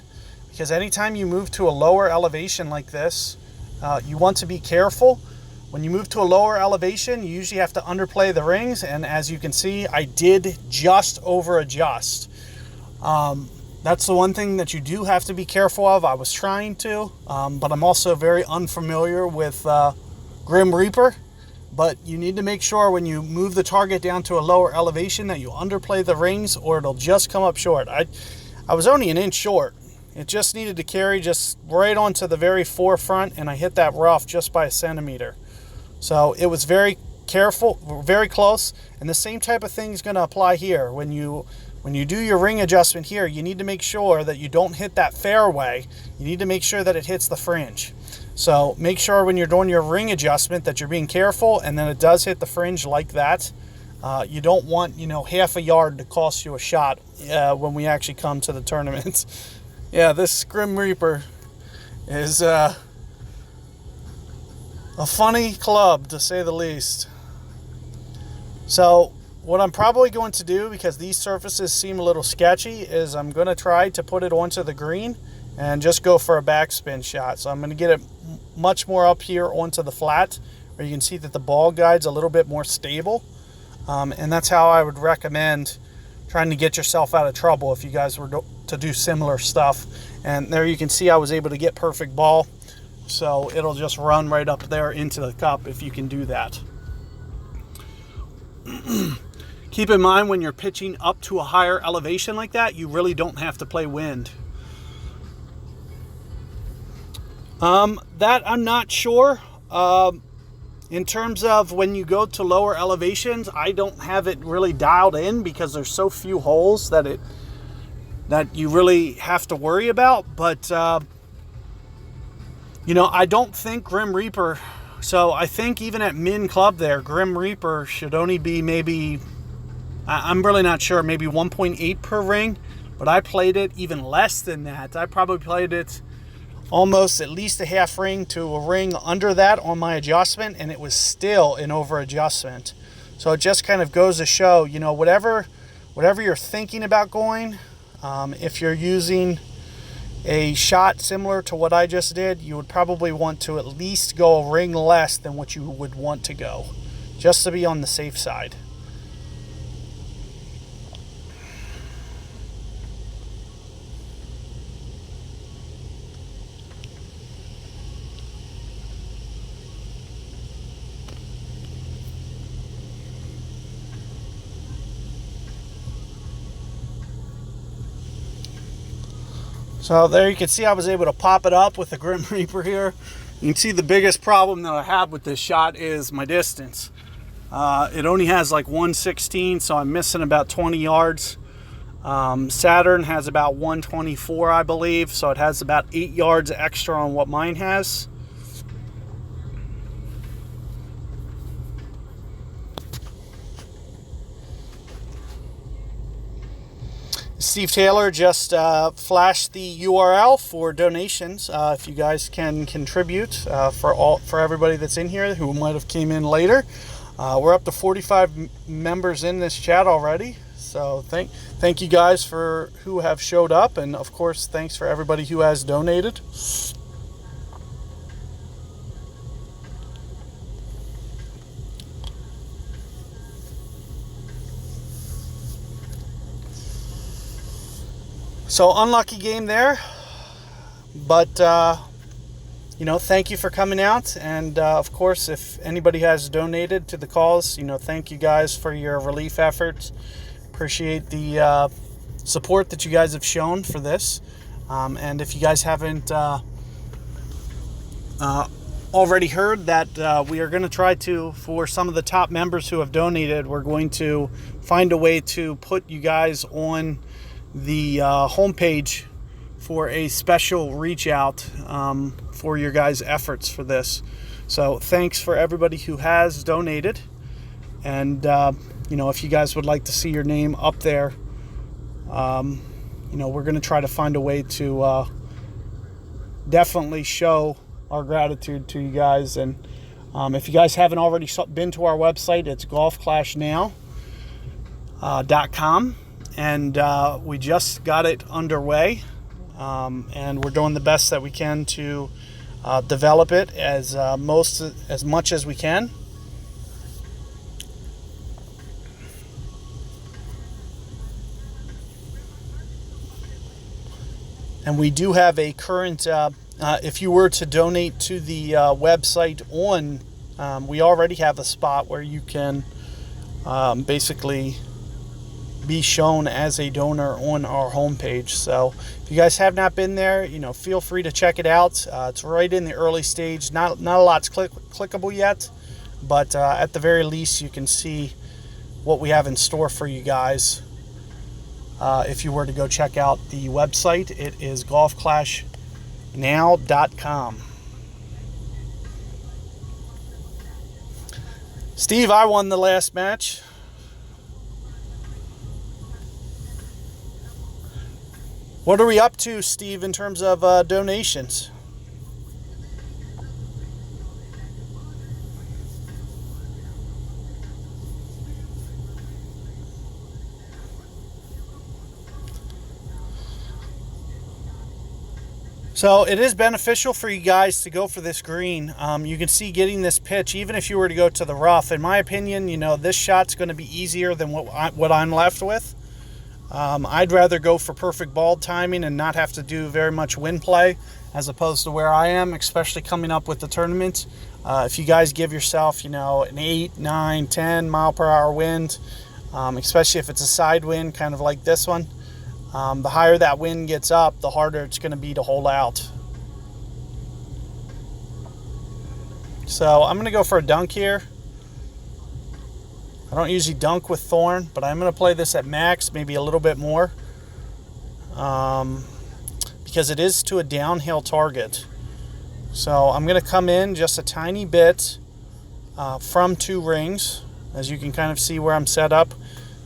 because anytime you move to a lower elevation like this, you want to be careful. When you move to a lower elevation, you usually have to underplay the rings, and as you can see, I did just over adjust. That's the one thing that you do have to be careful of. I was trying to, but I'm also very unfamiliar with Grim Reaper. But you need to make sure when you move the target down to a lower elevation that you underplay the rings, or it'll just come up short. I was only an inch short. It just needed to carry just right onto the very forefront, and I hit that rough just by a centimeter. So it was very careful, very close, and the same type of thing is going to apply here. When you do your ring adjustment here, you need to make sure that you don't hit that fairway. You need to make sure that it hits the fringe. So make sure when you're doing your ring adjustment that you're being careful, and then it does hit the fringe like that. You don't want, half a yard to cost you a shot when we actually come to the tournament. Yeah, this Grim Reaper is a funny club, to say the least. So what I'm probably going to do, because these surfaces seem a little sketchy, is I'm going to try to put it onto the green and just go for a backspin shot. So I'm going to get it much more up here onto the flat, where you can see that the ball guide's a little bit more stable. And that's how I would recommend trying to get yourself out of trouble if you guys were to do similar stuff. And there you can see I was able to get perfect ball. So it'll just run right up there into the cup if you can do that. Keep in mind, when you're pitching up to a higher elevation like that, you really don't have to play wind. That I'm not sure. In terms of when you go to lower elevations, I don't have it really dialed in because there's so few holes that you really have to worry about. But I don't think Grim Reaper. So I think even at Min Club there, Grim Reaper should only be maybe, I'm really not sure, maybe 1.8 per ring. But I played it even less than that. I probably played it almost at least a half ring to a ring under that on my adjustment, and it was still an over adjustment. So it just kind of goes to show, whatever you're thinking about going, if you're using, a shot similar to what I just did, you would probably want to at least go a ring less than what you would want to go, just to be on the safe side. So there you can see I was able to pop it up with the Grim Reaper here. You can see the biggest problem that I have with this shot is my distance. It only has like 116, so I'm missing about 20 yards. Saturn has about 124, I believe, so it has about 8 yards extra on what mine has. Steve Taylor just flashed the URL for donations. If you guys can contribute for everybody that's in here who might have came in later. We're up to 45 members in this chat already. So thank you guys for who have showed up, and of course thanks for everybody who has donated. So unlucky game there, but you know, thank you for coming out, and of course, if anybody has donated to the cause, you know, thank you guys for your relief efforts. Appreciate the support that you guys have shown for this, and if you guys haven't already heard that we are going to try to, for some of the top members who have donated, we're going to find a way to put you guys on the homepage for a special reach out for your guys' efforts for this. So thanks for everybody who has donated, and you know, if you guys would like to see your name up there, you know, we're going to try to find a way to definitely show our gratitude to you guys. And if you guys haven't already been to our website, it's golfclashnow.com. And we just got it underway, and we're doing the best that we can to develop it as much as we can. And we do have a current, if you were to donate to the website we already have a spot where you can basically be shown as a donor on our homepage. So if you guys have not been there, you know, feel free to check it out. It's right in the early stage. Not a lot's clickable yet, but at the very least you can see what we have in store for you guys. If you were to go check out the website, it is golfclashnow.com. Steve, I won the last match. What are we up to, Steve, in terms of donations? So it is beneficial for you guys to go for this green. You can see getting this pitch, even if you were to go to the rough, in my opinion, you know, this shot's going to be easier than what I'm left with. I'd rather go for perfect ball timing and not have to do very much wind play, as opposed to where I am, especially coming up with the tournament. If you guys give yourself, you know, an 8, 9, 10 mile per hour wind, especially if it's a side wind, kind of like this one, the higher that wind gets up, the harder it's going to be to hold out. So I'm going to go for a dunk here. I don't usually dunk with Thorn, but I'm going to play this at max, maybe a little bit more, because it is to a downhill target. So I'm going to come in just a tiny bit from 2 rings, as you can kind of see where I'm set up,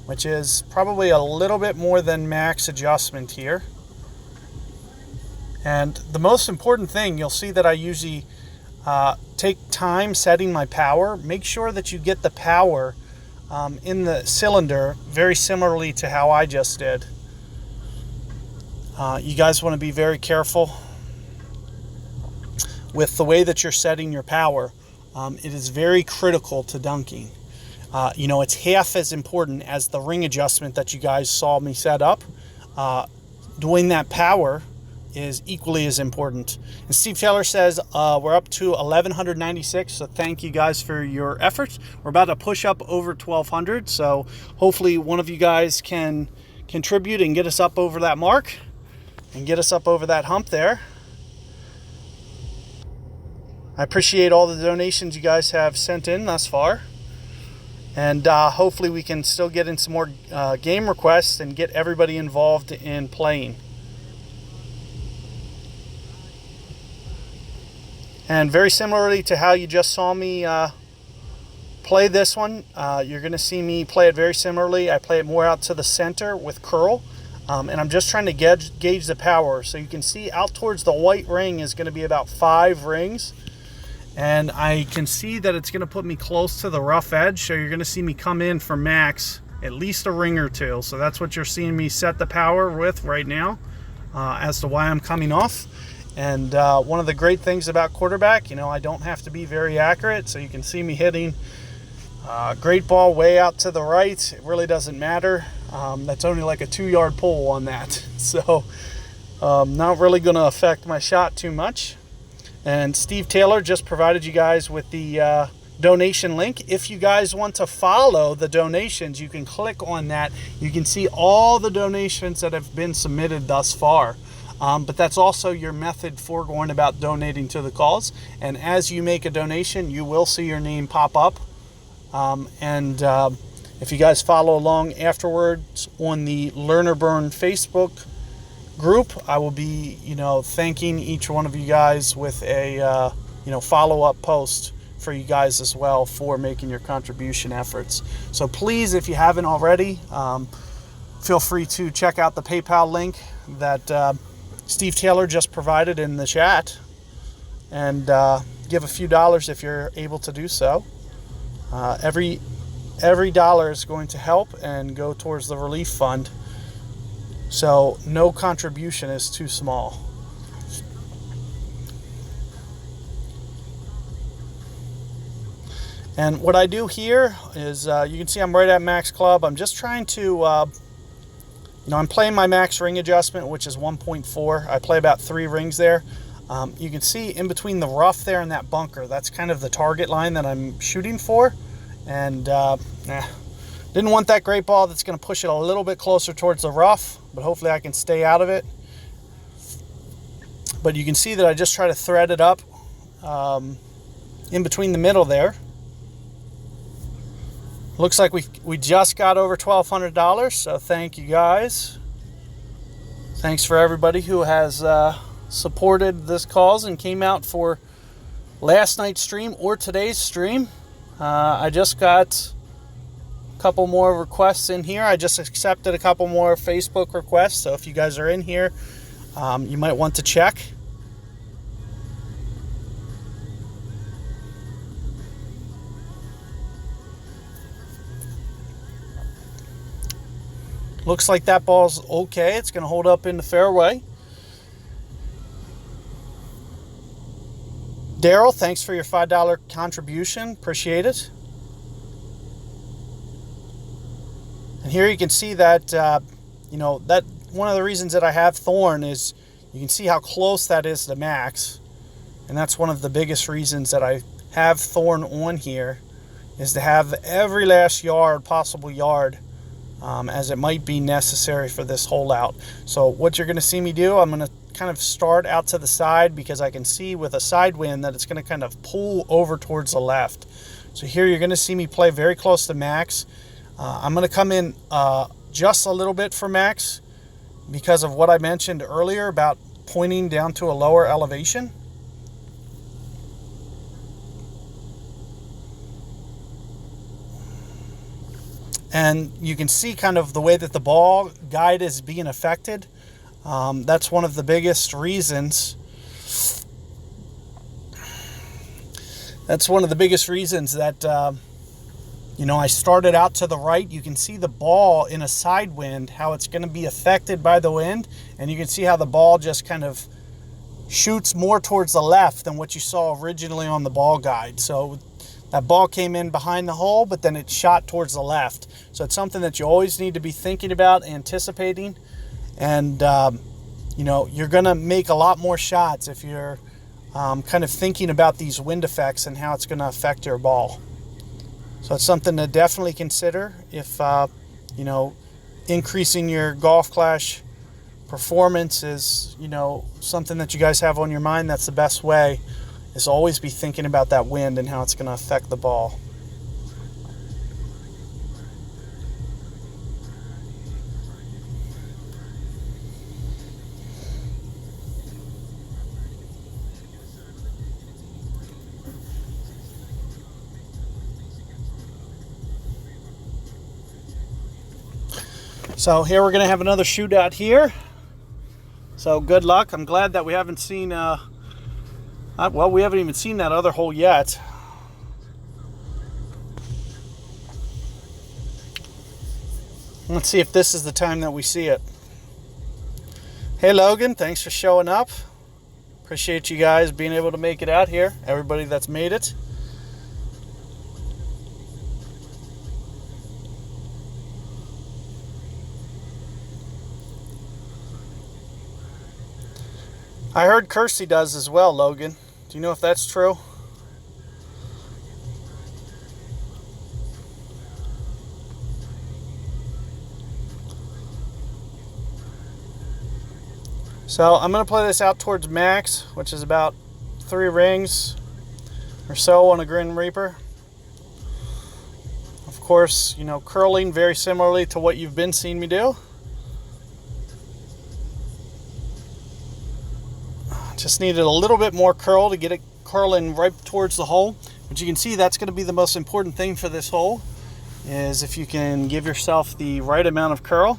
which is probably a little bit more than max adjustment here. And the most important thing, you'll see that I usually take time setting my power. Make sure that you get the power in the cylinder very similarly to how I just did. You guys want to be very careful with the way that you're setting your power. It is very critical to dunking. It's half as important as the ring adjustment that you guys saw me set up. Doing that power is equally as important. And Steve Taylor says we're up to 1,196, so thank you guys for your efforts. We're about to push up over 1,200, so hopefully one of you guys can contribute and get us up over that mark and get us up over that hump there. I appreciate all the donations you guys have sent in thus far. And hopefully we can still get in some more game requests and get everybody involved in playing. And very similarly to how you just saw me play this one, you're going to see me play it very similarly. I play it more out to the center with curl. And I'm just trying to gauge the power. So you can see out towards the white ring is going to be about 5 rings. And I can see that it's going to put me close to the rough edge. So you're going to see me come in for max at least a ring or two. So that's what you're seeing me set the power with right now as to why I'm coming off. And one of the great things about quarterback, I don't have to be very accurate. So you can see me hitting a great ball way out to the right. It really doesn't matter. That's only like a 2-yard pull on that. So not really going to affect my shot too much. And Steve Taylor just provided you guys with the donation link. If you guys want to follow the donations, you can click on that. You can see all the donations that have been submitted thus far. But that's also your method for going about donating to the cause. And as you make a donation, you will see your name pop up. If you guys follow along afterwards on the Lerner Burn Facebook group, I will be, thanking each one of you guys with a, follow-up post for you guys as well for making your contribution efforts. So please, if you haven't already, feel free to check out the PayPal link that Steve Taylor just provided in the chat and give a few dollars if you're able to do so. Every dollar is going to help and go towards the relief fund. So no contribution is too small. And what I do here is, you can see I'm right at max club. I'm just trying to, I'm playing my max ring adjustment, which is 1.4. I play about 3 rings there. You can see in between the rough there and that bunker, that's kind of the target line that I'm shooting for. And didn't want that great ball that's going to push it a little bit closer towards the rough, but hopefully I can stay out of it. But you can see that I just try to thread it up in between the middle there. Looks like we just got over $1,200, so thank you guys. Thanks for everybody who has supported this cause and came out for last night's stream or today's stream. I just got a couple more requests in here. I just accepted a couple more Facebook requests, so if you guys are in here, you might want to check. Looks like that ball's okay. It's going to hold up in the fairway. Daryl, thanks for your $5 contribution. Appreciate it. And here you can see that, that one of the reasons that I have Thorn is you can see how close that is to max. And that's one of the biggest reasons that I have Thorn on here, is to have every last possible yard, as it might be necessary for this hole out. So what you're going to see me do, I'm going to kind of start out to the side because I can see with a side wind that it's going to kind of pull over towards the left. So here you're going to see me play very close to max. I'm going to come in just a little bit for max because of what I mentioned earlier about pointing down to a lower elevation. And you can see kind of the way that the ball guide is being affected. That's one of the biggest reasons. That's one of the biggest reasons that I started out to the right. You can see the ball in a side wind, how it's going to be affected by the wind. And you can see how the ball just kind of shoots more towards the left than what you saw originally on the ball guide. So that ball came in behind the hole, but then it shot towards the left. So it's something that you always need to be thinking about, anticipating. And, you're going to make a lot more shots if you're kind of thinking about these wind effects and how it's going to affect your ball. So it's something to definitely consider if, increasing your Golf Clash performance is, something that you guys have on your mind. That's the best way, is always be thinking about that wind and how it's going to affect the ball. So here we're going to have another shootout here. So good luck. I'm glad that we haven't seen, we haven't even seen that other hole yet. Let's see if this is the time that we see it. Hey Logan, thanks for showing up. Appreciate you guys being able to make it out here. Everybody that's made it. I heard Kirsty does as well, Logan. Do you know if that's true? So I'm going to play this out towards max, which is about 3 rings or so on a Grim Reaper. Of course, curling very similarly to what you've been seeing me do. Just needed a little bit more curl to get it curling right towards the hole. But you can see that's going to be the most important thing for this hole, is if you can give yourself the right amount of curl.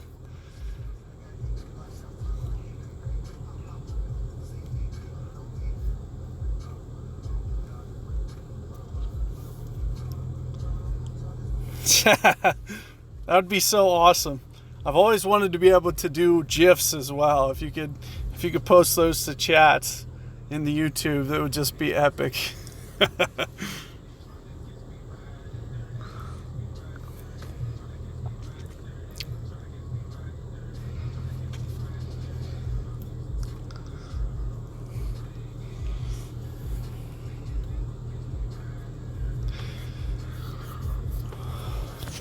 That would be so awesome. I've always wanted to be able to do GIFs as well. If you could post those to chats in the YouTube, that would just be epic.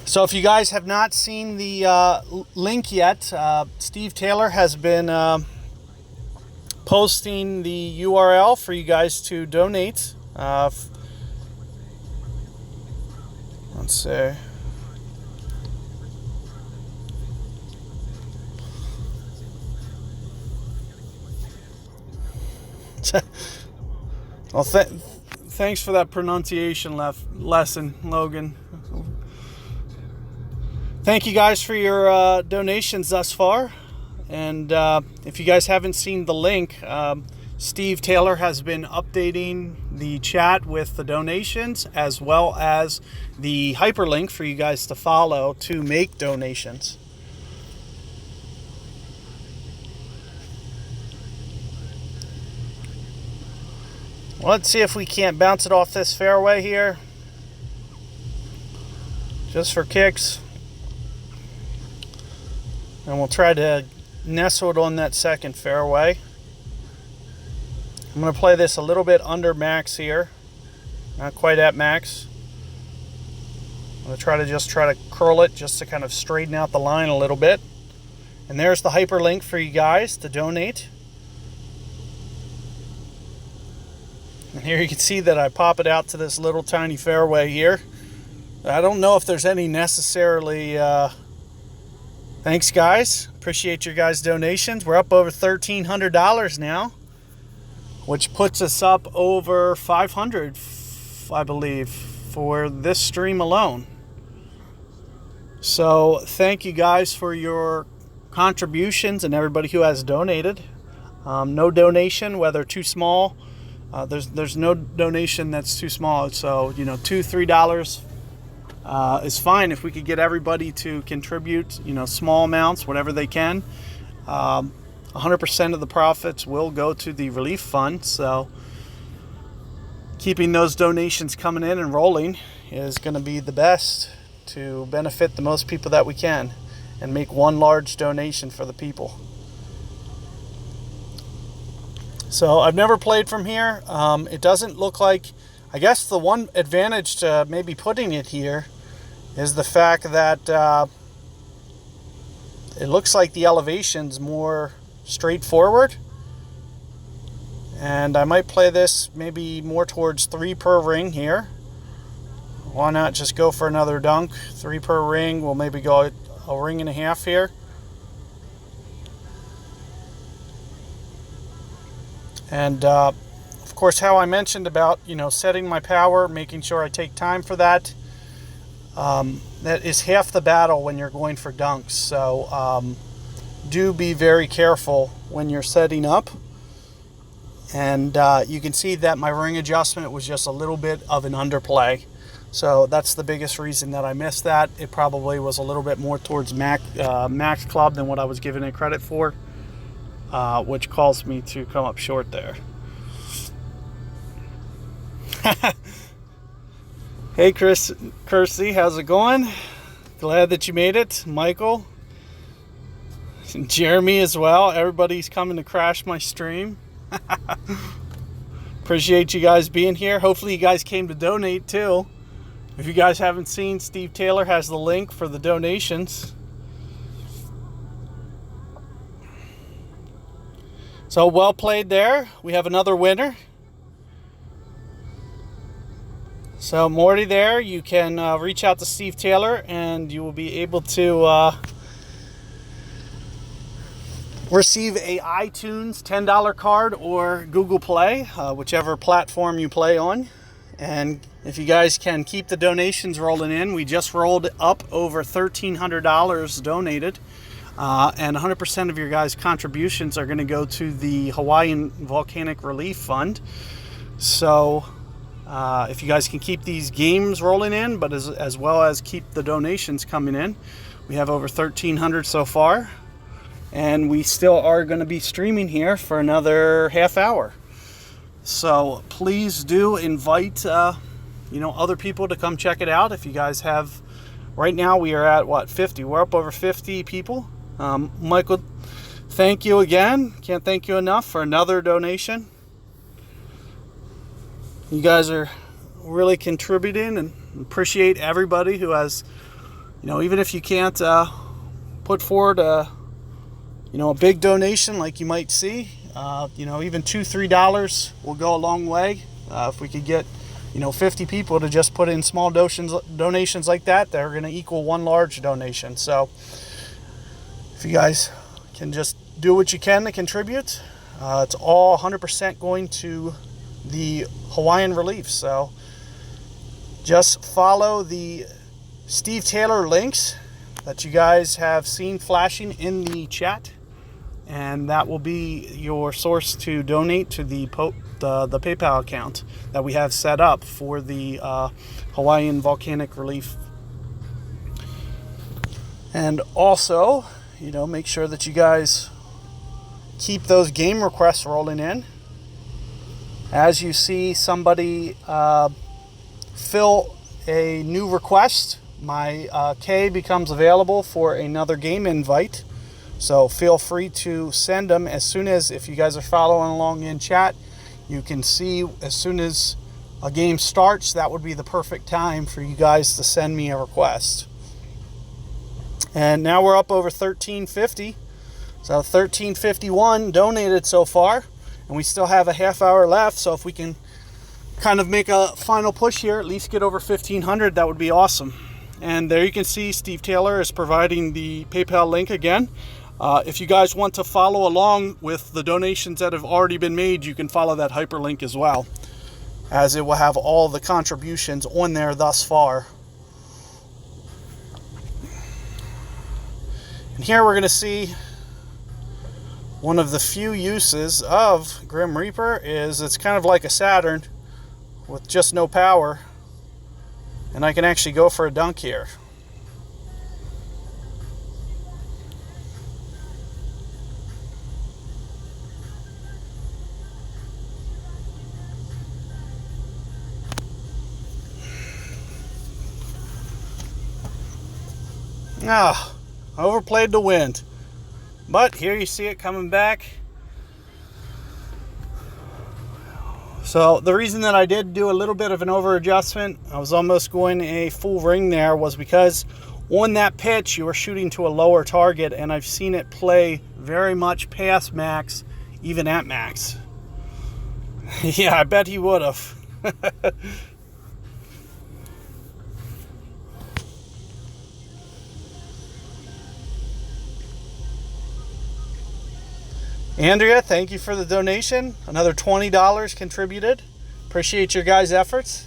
So if you guys have not seen the link yet, Steve Taylor has been posting the URL for you guys to donate. Let's see. Well, thanks for that pronunciation lesson, Logan. Thank you guys for your donations thus far. And if you guys haven't seen the link, Steve Taylor has been updating the chat with the donations, as well as the hyperlink for you guys to follow to make donations. Well, let's see if we can't bounce it off this fairway here, just for kicks. And we'll try to nestle it on that second fairway. I'm going to play this a little bit under max here. Not quite at max. I'm going to try to curl it just to kind of straighten out the line a little bit. And there's the hyperlink for you guys to donate. And here you can see that I pop it out to this little tiny fairway here. I don't know if there's any necessarily... Thanks, guys. Appreciate your guys' donations. We're up over $1,300 now, which puts us up over $500, I believe, for this stream alone. So thank you guys for your contributions and everybody who has donated. No donation, whether too small. There's no donation that's too small. So, $2, $3. is fine if we could get everybody to contribute, small amounts, whatever they can. 100% of the profits will go to the relief fund. So keeping those donations coming in and rolling is going to be the best to benefit the most people that we can and make one large donation for the people. So I've never played from here. It doesn't look like, I guess the one advantage to maybe putting it here is the fact that it looks like the elevation's more straightforward. And I might play this maybe more towards 3 per ring here. Why not just go for another dunk? 3 per ring. We'll maybe go a ring and a half here. And of course, how I mentioned about, setting my power, making sure I take time for that. That is half the battle when you're going for dunks. So do be very careful when you're setting up. And you can see that my ring adjustment was just a little bit of an underplay. So that's the biggest reason that I missed that. It probably was a little bit more towards max club than what I was giving it credit for, which caused me to come up short there. Hey Kirsty, how's it going? Glad that you made it. Michael, and Jeremy as well. Everybody's coming to crash my stream. Appreciate you guys being here. Hopefully you guys came to donate too. If you guys haven't seen, Steve Taylor has the link for the donations. So well played there. We have another winner. So Morty there, you can reach out to Steve Taylor and you will be able to receive a iTunes $10 card or Google Play, whichever platform you play on. And if you guys can keep the donations rolling in, we just rolled up over $1,300 donated. And 100% of your guys' contributions are going to go to the Hawaiian Volcanic Relief Fund. So if you guys can keep these games rolling in, but as well as keep the donations coming in, we have over 1,300 so far. And we still are going to be streaming here for another half hour. So please do invite other people to come check it out. If you guys have, right now we are at 50. We're up over 50 people. Michael, thank you again. Can't thank you enough for another donation. You guys are really contributing, and appreciate everybody who has, even if you can't put forward a big donation like you might see, even $2-3 will go a long way. If we could get 50 people to just put in small donations like that, they're going to equal one large donation. So if you guys can just do what you can to contribute, it's all 100% going to the Hawaiian Relief. So just follow the Steve Taylor links that you guys have seen flashing in the chat, and that will be your source to donate to the PayPal account that we have set up for the Hawaiian Volcanic Relief. And also, make sure that you guys keep those game requests rolling in. As you see somebody fill a new request, my K becomes available for another game invite. So feel free to send them as soon as, if you guys are following along in chat, you can see as soon as a game starts, that would be the perfect time for you guys to send me a request. And now we're up over 1350. So 1351 donated so far, and we still have a half hour left. So if we can kind of make a final push here, at least get over 1500, that would be awesome. And there you can see Steve Taylor is providing the PayPal link again. If you guys want to follow along with the donations that have already been made, you can follow that hyperlink as well, as it will have all the contributions on there thus far. And here we're going to see one of the few uses of Grim Reaper is it's kind of like a Saturn with just no power. And I can actually go for a dunk here. Ah, overplayed the wind. But here you see it coming back. So the reason that I did do a little bit of an over adjustment, I was almost going a full ring there, was because on that pitch you were shooting to a lower target, and I've seen it play very much past max, even at max. Yeah, I bet he would have. Andrea, thank you for the donation. Another $20 contributed. Appreciate your guys' efforts.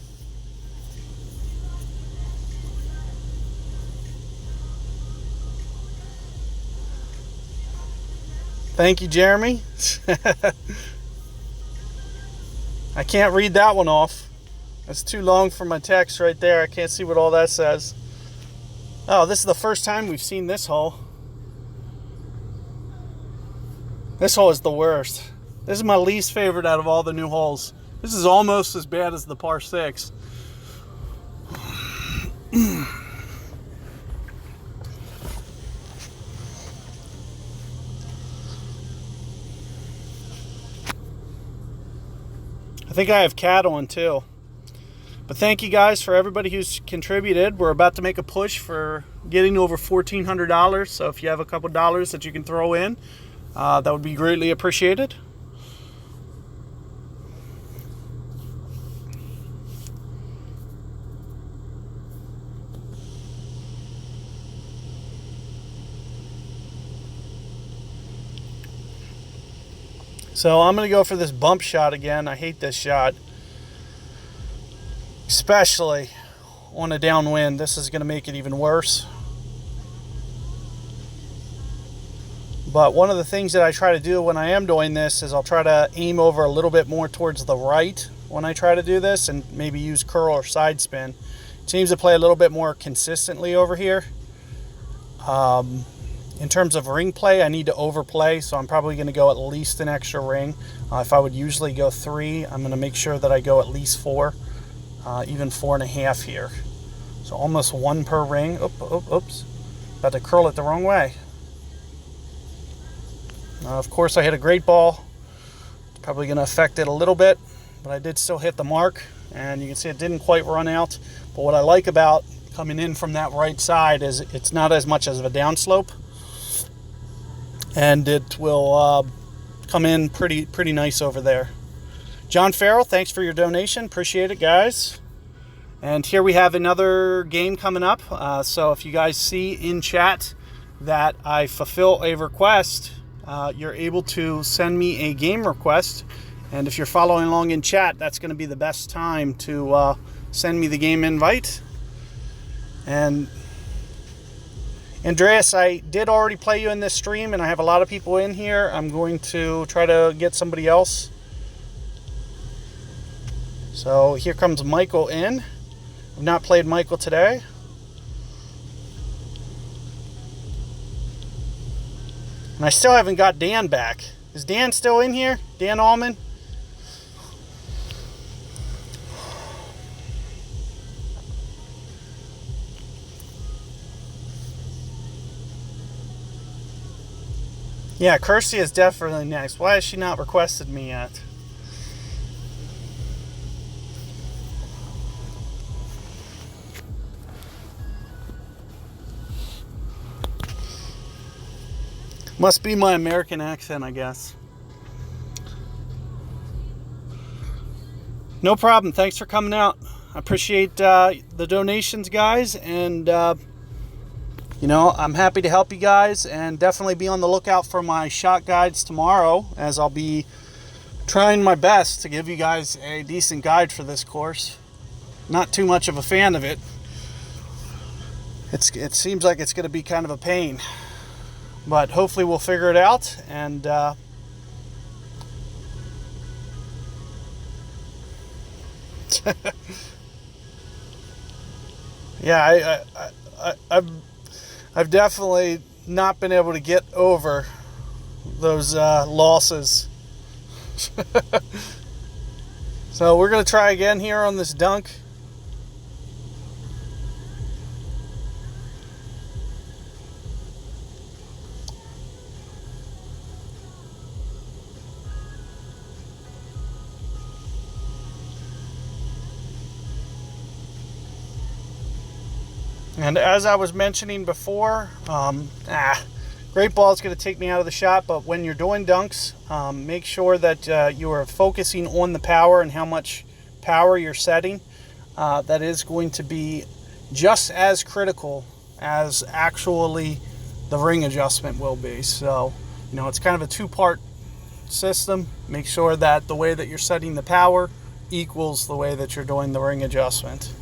Thank you, Jeremy. I can't read that one off. That's too long for my text right there. I can't see what all that says. Oh, this is the first time we've seen this hole. This hole is the worst. This is my least favorite out of all the new holes. This is almost as bad as the par 6. I think I have cat on too. But thank you guys for everybody who's contributed. We're about to make a push for getting over $1,400. So if you have a couple dollars that you can throw in, that would be greatly appreciated. So I'm going to go for this bump shot again. I hate this shot, especially on a downwind. This is going to make it even worse. But one of the things that I try to do when I am doing this is I'll try to aim over a little bit more towards the right when I try to do this, and maybe use curl or side spin. It seems to play a little bit more consistently over here. In terms of ring play, I need to overplay, so I'm probably going to go at least an extra ring. If I would usually go 3, I'm going to make sure that I go at least 4, even 4.5 here. So almost 1 per ring. Oops. About to curl it the wrong way. Of course, I hit a great ball. It's probably going to affect it a little bit, but I did still hit the mark, and you can see it didn't quite run out. But what I like about coming in from that right side is it's not as much as of a downslope, and it will come in pretty nice over there. John Farrell, thanks for your donation. Appreciate it, guys. And here we have another game coming up. So if you guys see in chat that I fulfill a request, you're able to send me a game request, and if you're following along in chat, that's going to be the best time to send me the game invite. And Andreas, I did already play you in this stream, and I have a lot of people in here. I'm going to try to get somebody else. So here comes Michael in. I've not played Michael today. And I still haven't got Dan back. Is Dan still in here? Dan Allman? Yeah, Kirsty is definitely next. Why has she not requested me yet? Must be my American accent, I guess. No problem. Thanks for coming out. I appreciate the donations, guys. And, you know, I'm happy to help you guys. And definitely be on the lookout for my shot guides tomorrow, as I'll be trying my best to give you guys a decent guide for this course. Not too much of a fan of it. It seems like it's going to be kind of a pain. But hopefully we'll figure it out, and Yeah, I've definitely not been able to get over those losses. So we're going to try again here on this dunk. And as I was mentioning before, great ball is going to take me out of the shot, but when you're doing dunks, make sure that you are focusing on the power and how much power you're setting. That is going to be just as critical as actually the ring adjustment will be. So, it's kind of a two-part system. Make sure that the way that you're setting the power equals the way that you're doing the ring adjustment.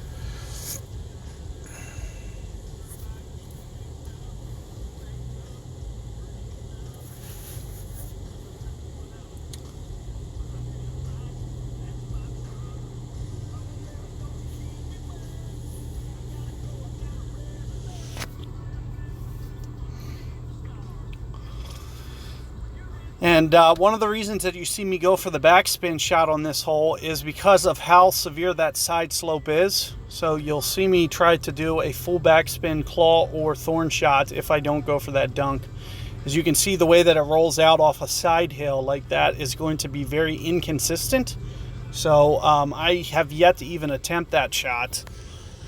And one of the reasons that you see me go for the backspin shot on this hole is because of how severe that side slope is. So you'll see me try to do a full backspin claw or thorn shot if I don't go for that dunk. As you can see, the way that it rolls out off a side hill like that is going to be very inconsistent. So I have yet to even attempt that shot.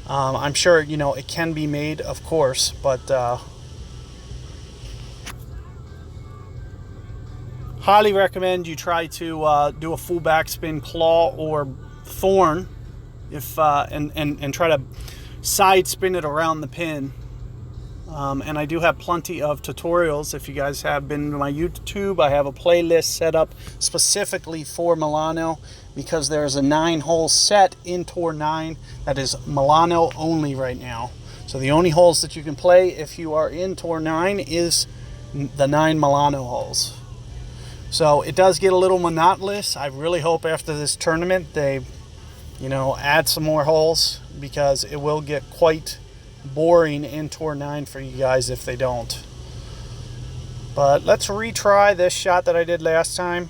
I'm sure, it can be made, of course, but highly recommend you try to do a full backspin claw or thorn if and try to side spin it around the pin. And I do have plenty of tutorials. If you guys have been to my YouTube, I have a playlist set up specifically for Milano because there's a 9-hole set in Tour 9 that is Milano only right now. So the only holes that you can play if you are in Tour 9 is the 9 Milano holes. So it does get a little monotonous. I really hope after this tournament they, add some more holes, because it will get quite boring in Tour 9 for you guys if they don't. But let's retry this shot that I did last time.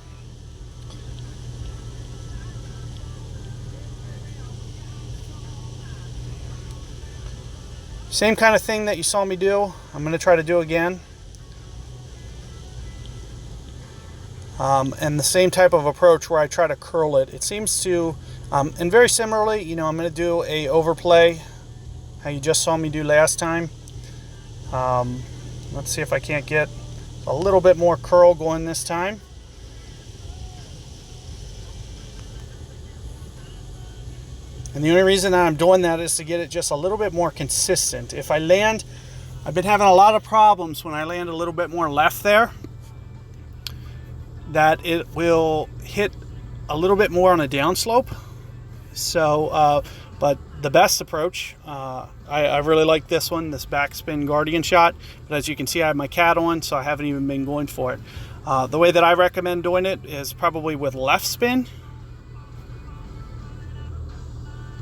Same kind of thing that you saw me do, I'm going to try to do again. And the same type of approach where I try to curl it. It seems to, and very similarly, I'm going to do a overplay, how you just saw me do last time. Let's see if I can't get a little bit more curl going this time. And the only reason that I'm doing that is to get it just a little bit more consistent. If I land, I've been having a lot of problems when I land a little bit more left there, that it will hit a little bit more on a downslope. So, but the best approach, I really like this one, this backspin Guardian shot. But as you can see, I have my cat on, so I haven't even been going for it. The way that I recommend doing it is probably with left spin,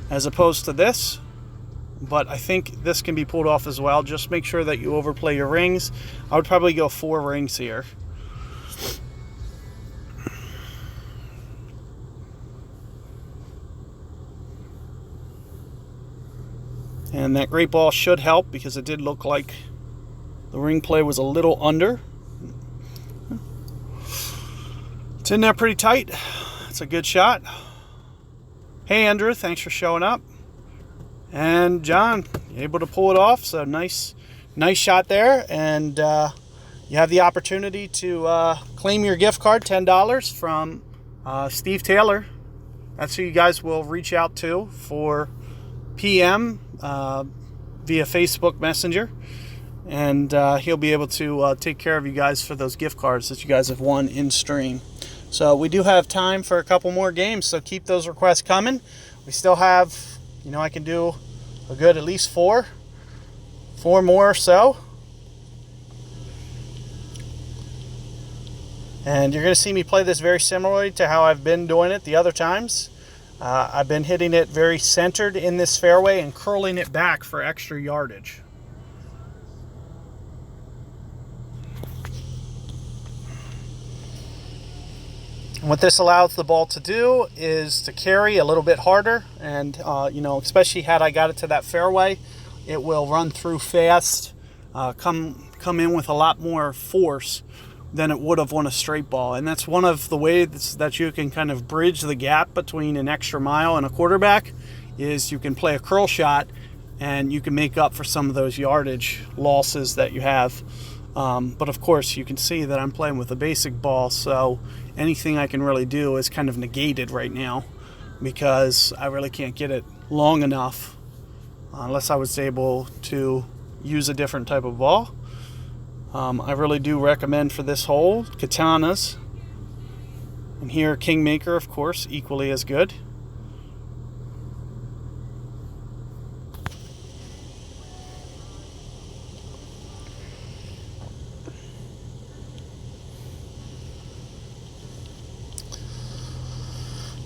as opposed to this. But I think this can be pulled off as well. Just make sure that you overplay your rings. I would probably go 4 rings here. And that great ball should help, because it did look like the ring play was a little under. It's in there pretty tight. It's a good shot. Hey Andrew, thanks for showing up. And John, able to pull it off. So nice shot there. And you have the opportunity to claim your gift card, $10 from Steve Taylor. That's who you guys will reach out to for PM via Facebook Messenger, and he'll be able to take care of you guys for those gift cards that you guys have won in stream. So we do have time for a couple more games, so keep those requests coming. We still have, I can do a good at least four more or so. And you're going to see me play this very similarly to how I've been doing it the other times. I've been hitting it very centered in this fairway and curling it back for extra yardage. And what this allows the ball to do is to carry a little bit harder, and you know, especially had I got it to that fairway, it will run through fast, come in with a lot more force than it would have on a straight ball. And that's one of the ways that you can kind of bridge the gap between an extra mile and a quarterback, is you can play a curl shot and you can make up for some of those yardage losses that you have. But of course you can see that I'm playing with a basic ball, so anything I can really do is kind of negated right now because I really can't get it long enough unless I was able to use a different type of ball. I really do recommend for this hole Katanas, and here Kingmaker, of course, equally as good.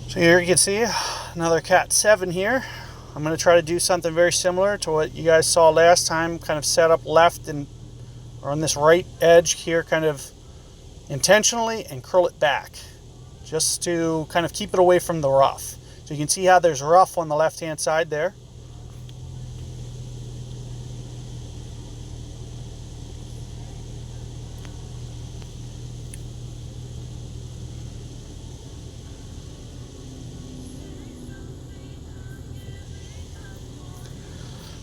So here you can see another Cat 7 here. I'm going to try to do something very similar to what you guys saw last time, kind of set up left and or on this right edge here, kind of intentionally, and curl it back just to kind of keep it away from the rough. So you can see how there's rough on the left hand side there.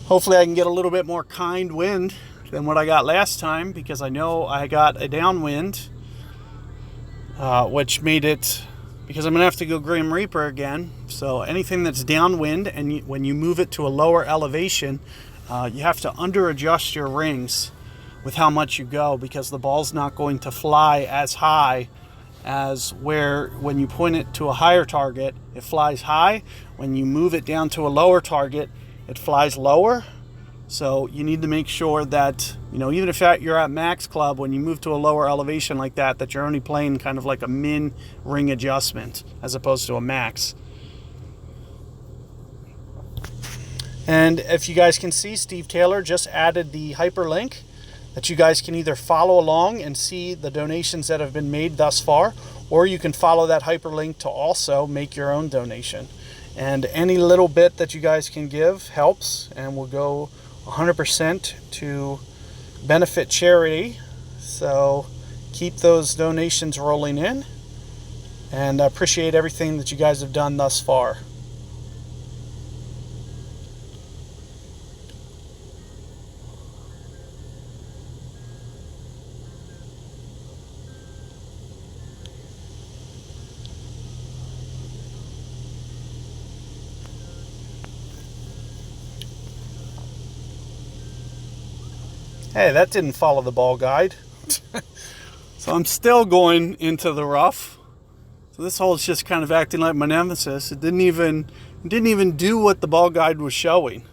Hopefully I can get a little bit more kind wind than what I got last time, because I know I got a downwind, which made it, because I'm going to have to go Grim Reaper again. So anything that's downwind, and when you move it to a lower elevation, you have to under adjust your rings with how much you go, because the ball's not going to fly as high as when you point it to a higher target, it flies high. When you move it down to a lower target, it flies lower. So you need to make sure that, you know, even if you're at max club, when you move to a lower elevation like that, that you're only playing kind of like a min ring adjustment as opposed to a max. And if you guys can see, Steve Taylor just added the hyperlink that you guys can either follow along and see the donations that have been made thus far, or you can follow that hyperlink to also make your own donation. And any little bit that you guys can give helps, and will go 100% to benefit charity. So keep those donations rolling in, and I appreciate everything that you guys have done thus far. Hey, that didn't follow the ball guide. So I'm still going into the rough. So this hole is just kind of acting like my nemesis. It didn't even do what the ball guide was showing.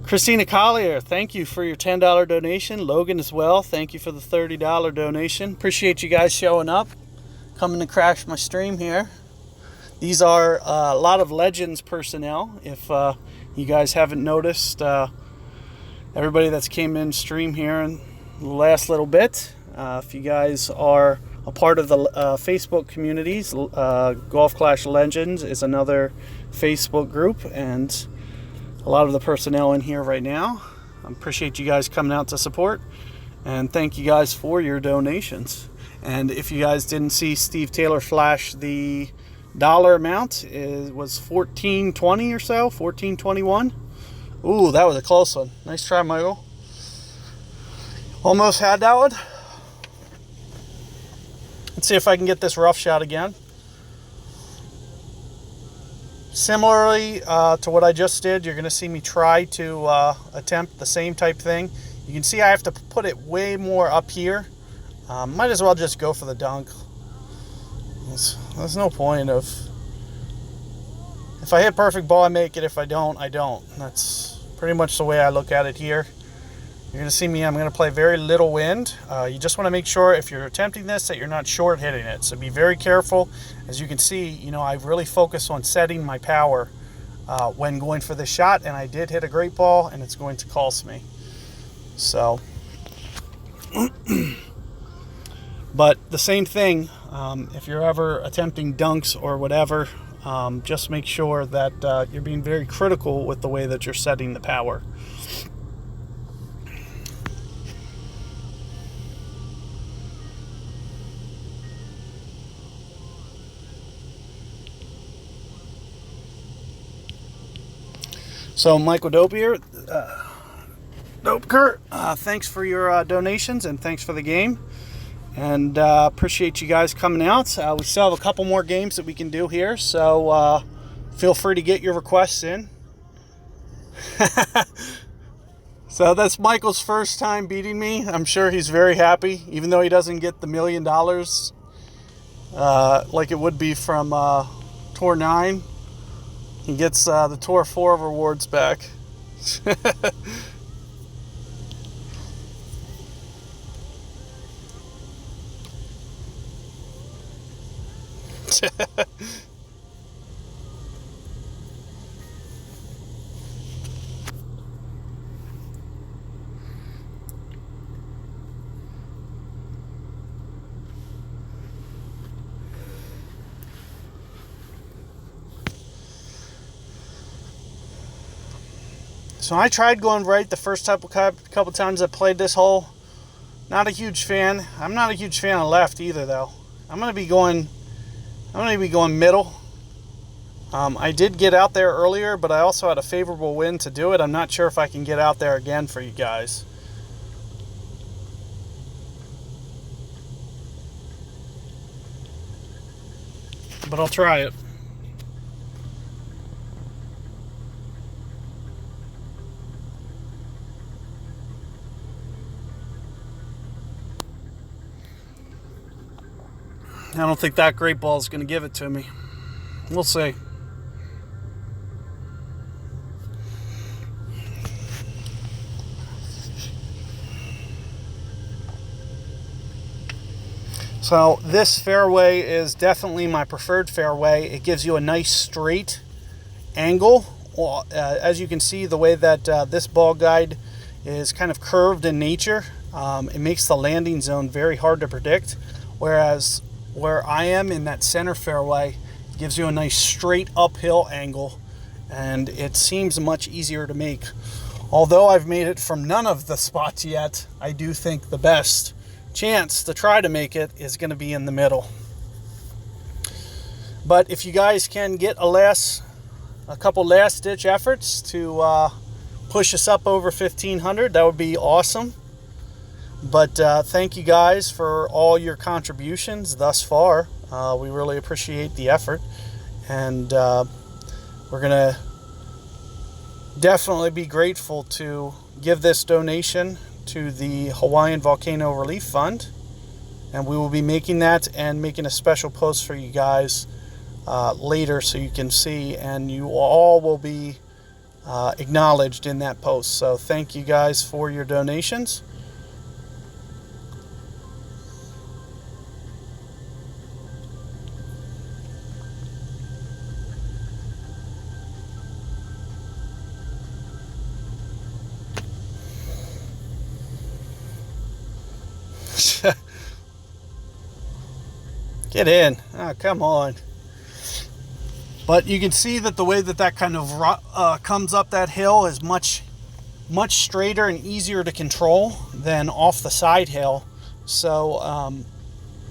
Christina Collier, thank you for your $10 donation. Logan as well, thank you for the $30 donation. Appreciate you guys showing up, coming to crash my stream here. These are a lot of Legends personnel. If you guys haven't noticed, everybody that's came in stream here in the last little bit, if you guys are a part of the Facebook communities, Golf Clash Legends is another Facebook group, and a lot of the personnel in here right now. I appreciate you guys coming out to support, and thank you guys for your donations. And if you guys didn't see Steve Taylor flash the dollar amount, it was $14.20 or so, $14.21. Ooh, that was a close one. Nice try, Michael. Almost had that one. Let's see if I can get this rough shot again. Similarly to what I just did, you're going to see me try to attempt the same type thing. You can see I have to put it way more up here. Might as well just go for the dunk. There's no point of... If I hit perfect ball, I make it. If I don't, I don't. That's pretty much the way I look at it here. You're going to see me, I'm going to play very little wind. You just want to make sure if you're attempting this that you're not short hitting it. So be very careful. As you can see, you know, I really focus on setting my power when going for this shot, and I did hit a great ball, and it's going to cost me. So, but the same thing, if you're ever attempting dunks or whatever, just make sure that you're being very critical with the way that you're setting the power. So Michael Dopier, thanks for your donations and thanks for the game. And appreciate you guys coming out. We still have a couple more games that we can do here, so feel free to get your requests in. So that's Michael's first time beating me. I'm sure he's very happy, even though he doesn't get the $1 million like it would be from Tour 9. He gets the Tour 4 rewards back. So I tried going right the first couple times I played this hole. Not a huge fan. I'm not a huge fan of left either, though. I'm gonna be going middle. I did get out there earlier, but I also had a favorable wind to do it. I'm not sure if I can get out there again for you guys. But I'll try it. I don't think that great ball is going to give it to me. We'll see. So this fairway is definitely my preferred fairway. It gives you a nice straight angle. As you can see, the way that this ball guide is kind of curved in nature, it makes the landing zone very hard to predict. Whereas where I am in that center fairway, it gives you a nice straight uphill angle, and it seems much easier to make. Although I've made it from none of the spots yet, I do think the best chance to try to make it is going to be in the middle. But if you guys can get a couple last ditch efforts to push us up over 1,500, that would be awesome. But thank you guys for all your contributions thus far. We really appreciate the effort, and we're gonna definitely be grateful to give this donation to the Hawaiian Volcano Relief Fund, and we will be making that and making a special post for you guys later so you can see, and you all will be acknowledged in that post. So thank you guys for your donations. Get in. Oh, come on. But you can see that the way that kind of comes up that hill is much straighter and easier to control than off the side hill. So,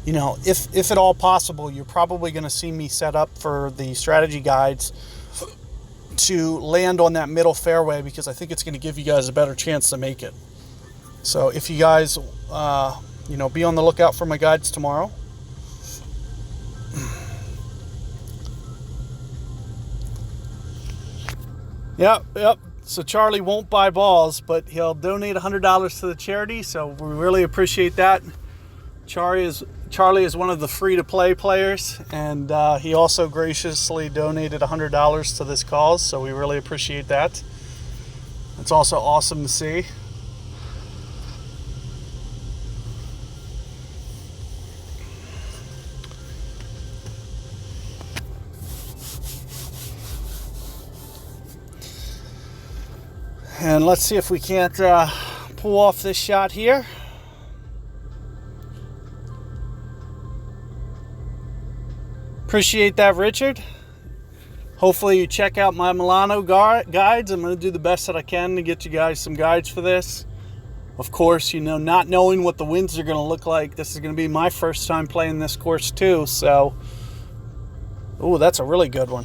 you know, if at all possible, you're probably going to see me set up for the strategy guides to land on that middle fairway, because I think it's going to give you guys a better chance to make it. So if you guys, you know, be on the lookout for my guides tomorrow. Yep. So Charlie won't buy balls, but he'll donate $100 to the charity. So we really appreciate that. Charlie is one of the free-to-play players, and he also graciously donated $100 to this cause. So we really appreciate that. It's also awesome to see. And let's see if we can't pull off this shot here. Appreciate that, Richard. Hopefully you check out my Milano guides. I'm going to do the best that I can to get you guys some guides for this. Of course, you know, not knowing what the winds are going to look like, this is going to be my first time playing this course too. So, ooh, that's a really good one.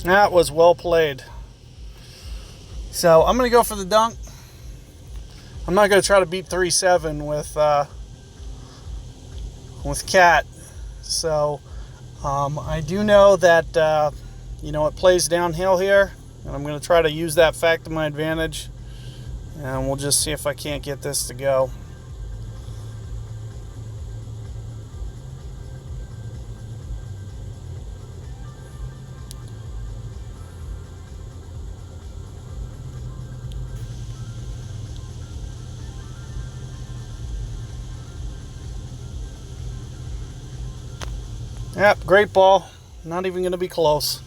That was well played. So I'm going to go for the dunk. I'm not going to try to beat 3.7 with Cat. So I do know that you know, it plays downhill here, and I'm going to try to use that fact to my advantage, and we'll just see if I can't get this to go. Yep, great ball. Not even going to be close.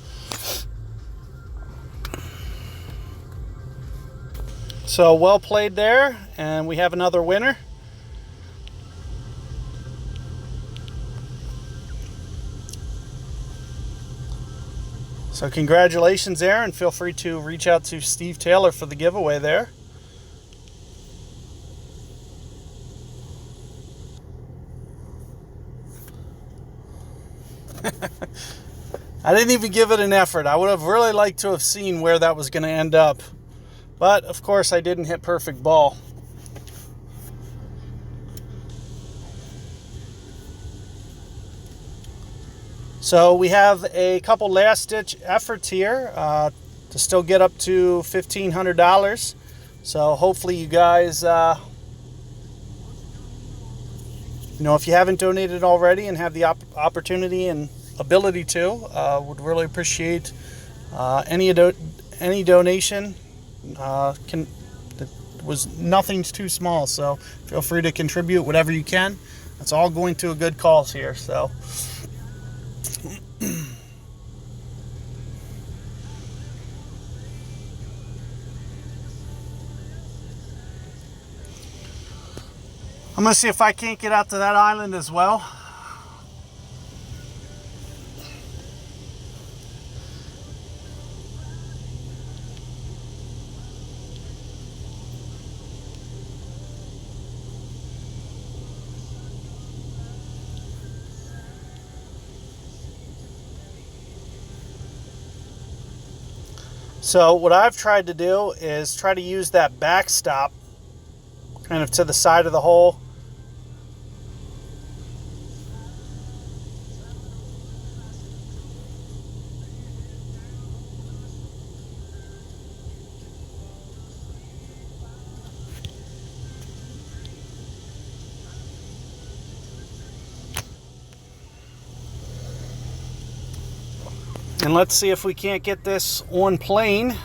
So well played there, and we have another winner. So congratulations there, and feel free to reach out to Steve Taylor for the giveaway there. I didn't even give it an effort. I would have really liked to have seen where that was going to end up. But, of course, I didn't hit perfect ball. So we have a couple last-ditch efforts here to still get up to $1,500. So hopefully you guys, you know, if you haven't donated already and have the opportunity and ability to, would really appreciate any donation. Nothing's too small, so feel free to contribute whatever you can. It's all going to a good cause here. So I'm gonna see if I can't get out to that island as well. So what I've tried to do is try to use that backstop kind of to the side of the hole. And let's see if we can't get this on plane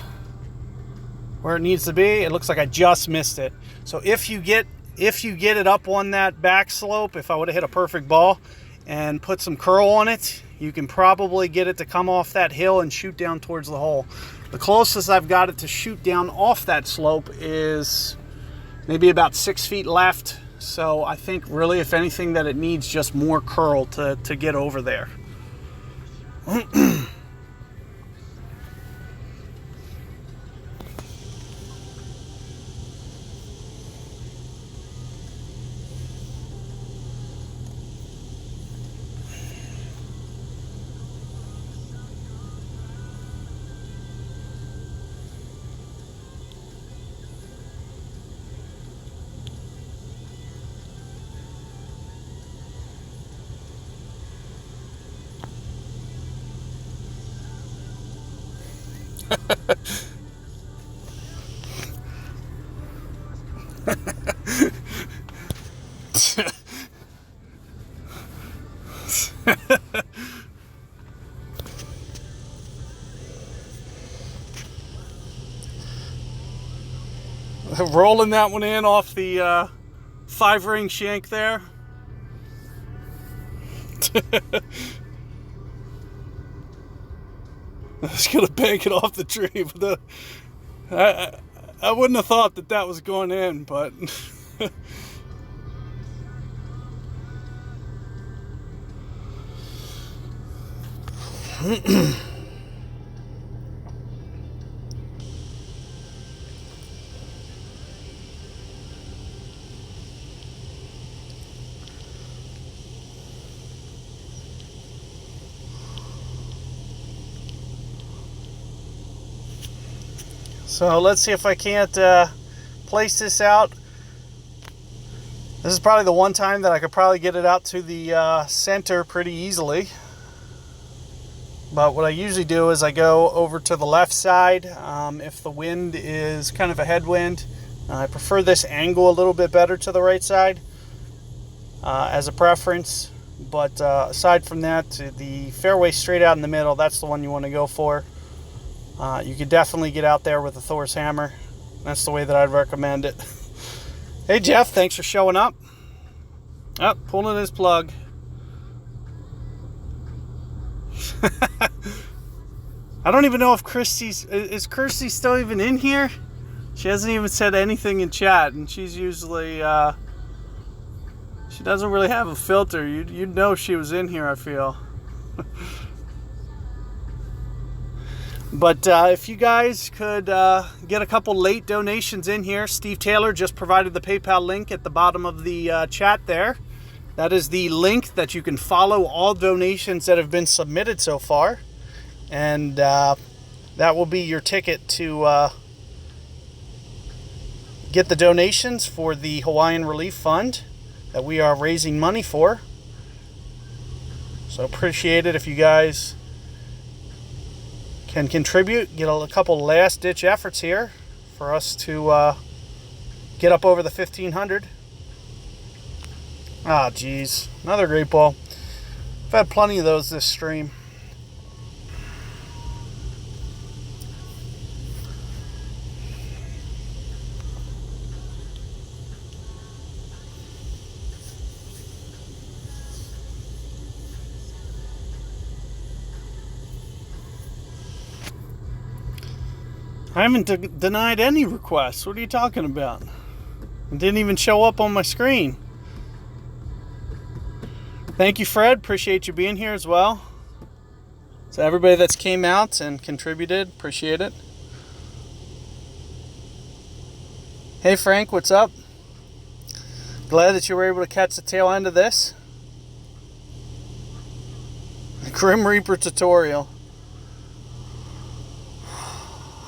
where it needs to be. It looks like I just missed it. So if you get it up on that back slope, if I would have hit a perfect ball and put some curl on it, you can probably get it to come off that hill and shoot down towards the hole. The closest I've got it to shoot down off that slope is maybe about 6 feet left. So I think really, if anything, that it needs just more curl to get over there. Rolling that one in off the 5-ring shank there. I was gonna bank it off the tree, but I wouldn't have thought that that was going in, but So let's see if I can't place this out. This is probably the one time that I could probably get it out to the center pretty easily. But what I usually do is I go over to the left side if the wind is kind of a headwind. I prefer this angle a little bit better to the right side as a preference. But aside from that, the fairway straight out in the middle, that's the one you want to go for. You could definitely get out there with a Thor's hammer. That's the way that I'd recommend it. Hey Jeff, thanks for showing up. Oh, pulling his plug. I don't even know if is Kirsty still even in here? She hasn't even said anything in chat, and she's usually she doesn't really have a filter. You'd know she was in here, I feel. But if you guys could get a couple late donations in here, Steve Taylor just provided the PayPal link at the bottom of the chat there. That is the link that you can follow all donations that have been submitted so far. And that will be your ticket to get the donations for the Hawaiian Relief Fund that we are raising money for. So appreciate it if you guys can contribute, get a couple last-ditch efforts here for us to get up over the 1,500. Ah, geez, another great ball. I've had plenty of those this stream. I haven't denied any requests. What are you talking about? It didn't even show up on my screen. Thank you, Fred. Appreciate you being here as well. So everybody that's came out and contributed, appreciate it. Hey, Frank, what's up? Glad that you were able to catch the tail end of this. The Grim Reaper tutorial.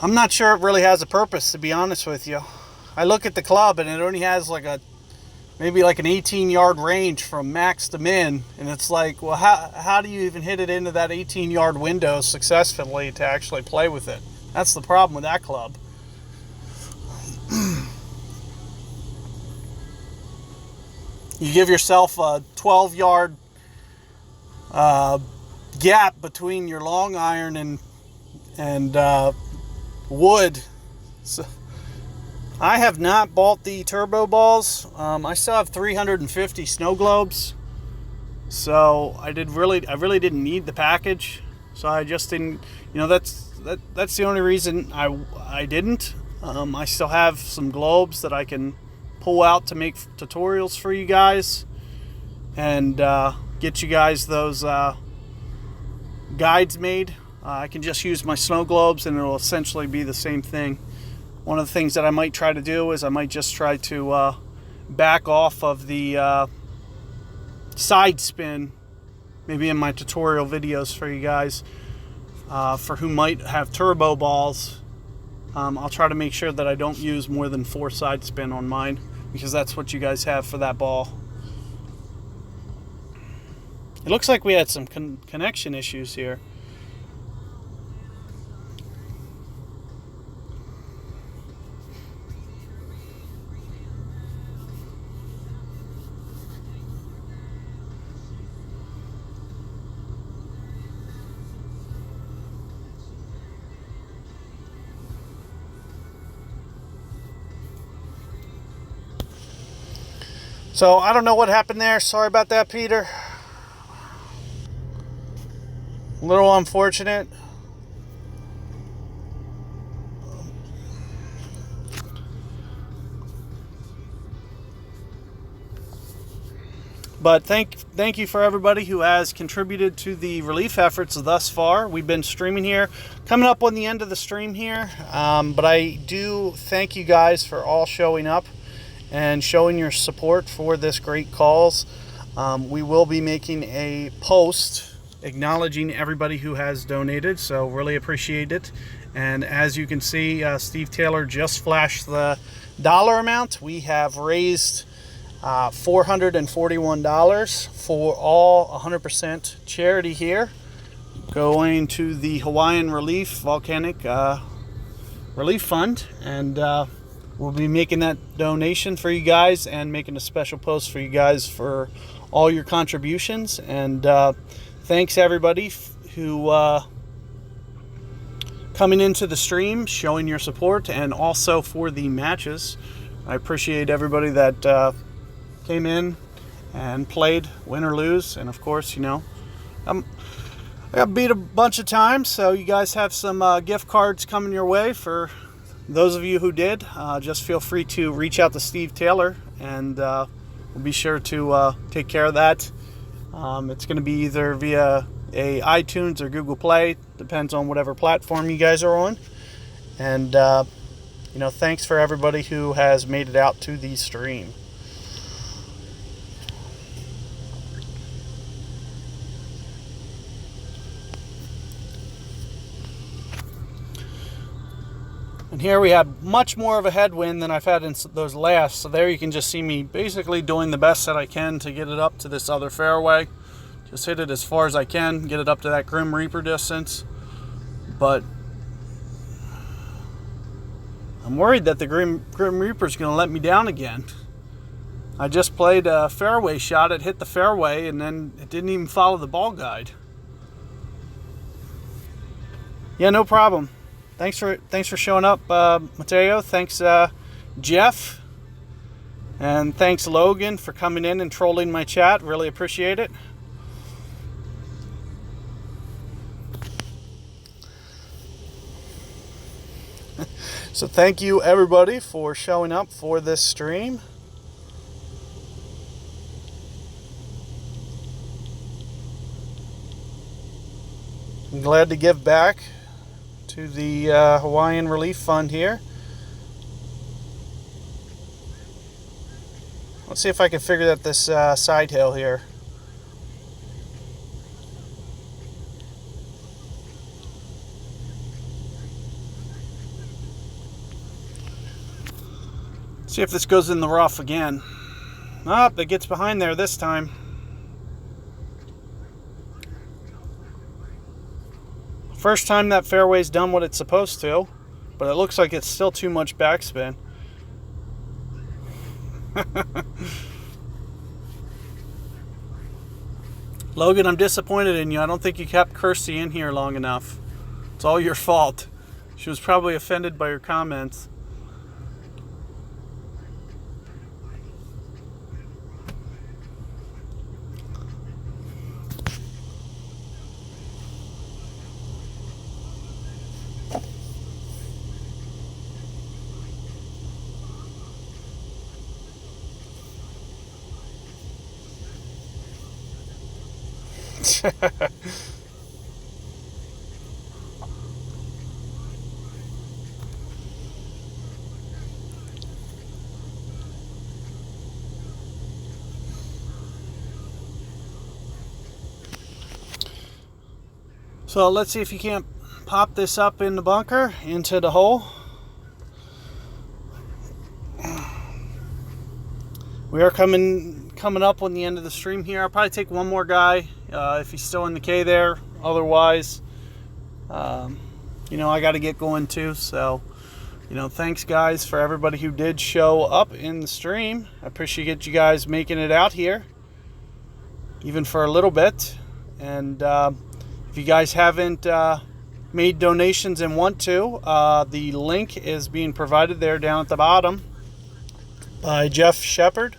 I'm not sure it really has a purpose, to be honest with you. I look at the club and it only has maybe like an 18-yard range from max to min, and it's like, well, how do you even hit it into that 18-yard window successfully to actually play with it? That's the problem with that club. You give yourself a 12-yard gap between your long iron and wood. So I have not bought the turbo balls. I still have 350 snow globes, so I really didn't need the package. So I just didn't. That's the only reason I didn't. I still have some globes that I can pull out to make tutorials for you guys and get you guys those guides made. I can just use my snow globes and it'll essentially be the same thing. One of the things that I might try to do is I might just try to back off of the side spin, maybe in my tutorial videos for you guys, for who might have turbo balls. I'll try to make sure that I don't use more than 4 side spin on mine, because that's what you guys have for that ball. It looks like we had some connection issues here. So I don't know what happened there. Sorry about that, Peter. A little unfortunate. But thank you for everybody who has contributed to the relief efforts thus far. We've been streaming here, coming up on the end of the stream here. But I do thank you guys for all showing up and showing your support for this great cause. We will be making a post acknowledging everybody who has donated, so really appreciate it. And as you can see, Steve Taylor just flashed the dollar amount. We have raised $441 for all 100% charity here, going to the Hawaiian Relief Volcanic Relief Fund, and we'll be making that donation for you guys and making a special post for you guys for all your contributions. And thanks everybody who coming into the stream, showing your support, and also for the matches. I appreciate everybody that came in and played, win or lose. And of course, you know, I got beat a bunch of times, so you guys have some gift cards coming your way. For those of you who did, just feel free to reach out to Steve Taylor, and we'll be sure to take care of that. It's going to be either via a iTunes or Google Play, depends on whatever platform you guys are on. And you know, thanks for everybody who has made it out to the stream. And here we have much more of a headwind than I've had in those last. So there you can just see me basically doing the best that I can to get it up to this other fairway. Just hit it as far as I can, get it up to that Grim Reaper distance. But I'm worried that the Grim Reaper is going to let me down again. I just played a fairway shot. It hit the fairway, and then it didn't even follow the ball guide. Yeah, no problem. Thanks for showing up, Mateo. Thanks, Jeff. And thanks, Logan, for coming in and trolling my chat. Really appreciate it. So thank you, everybody, for showing up for this stream. I'm glad to give back to the Hawaiian Relief Fund here. Let's see if I can figure out this side hill here. See if this goes in the rough again. Ah, it gets behind there this time. First time that fairway's done what it's supposed to, but it looks like it's still too much backspin. Logan, I'm disappointed in you. I don't think you kept Kirsty in here long enough. It's all your fault. She was probably offended by your comments. So let's see if you can't pop this up in the bunker into the hole. We are coming up on the end of the stream here. I'll probably take one more guy if he's still in the K there. Otherwise, you know, I got to get going too. So, you know, thanks guys for everybody who did show up in the stream. I appreciate you guys making it out here, even for a little bit. And if you guys haven't made donations and want to, the link is being provided there down at the bottom by Jeff Shepard.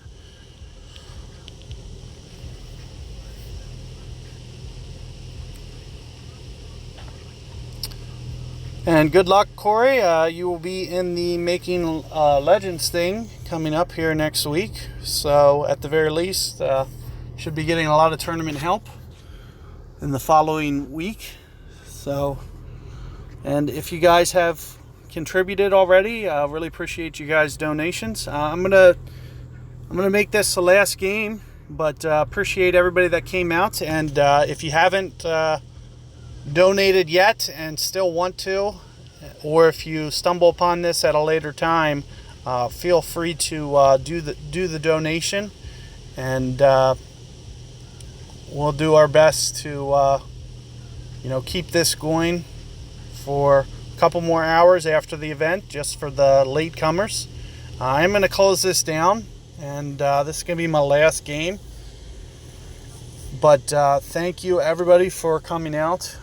And good luck, Corey. You will be in the Making Legends thing coming up here next week. So at the very least, should be getting a lot of tournament help in the following week. So, and if you guys have contributed already, I really appreciate you guys' donations. I'm gonna make this the last game, but appreciate everybody that came out. And if you haven't donated yet and still want to, or if you stumble upon this at a later time, feel free to do the donation, and we'll do our best to keep this going for a couple more hours after the event, just for the late comers. I'm going to close this down, and this is going to be my last game. But thank you everybody for coming out,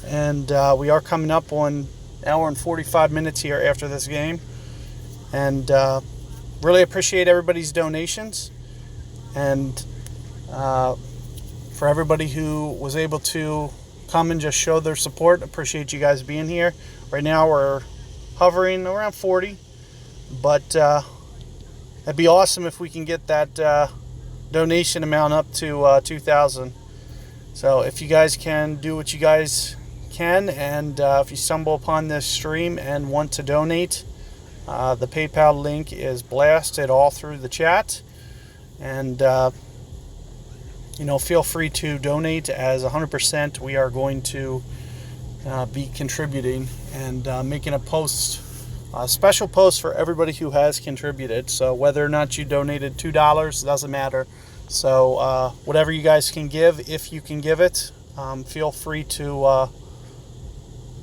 and we are coming up on an hour and 45 minutes here after this game, and really appreciate everybody's donations, and for everybody who was able to come and just show their support. Appreciate you guys being here. Right now we're hovering around 40, but that'd be awesome if we can get that donation amount up to 2,000. So if you guys can do what you guys can, and if you stumble upon this stream and want to donate, the PayPal link is blasted all through the chat, and feel free to donate, as 100% we are going to be contributing and making a special post for everybody who has contributed. So whether or not you donated $2, doesn't matter. So whatever you guys can give, if you can give it, feel free to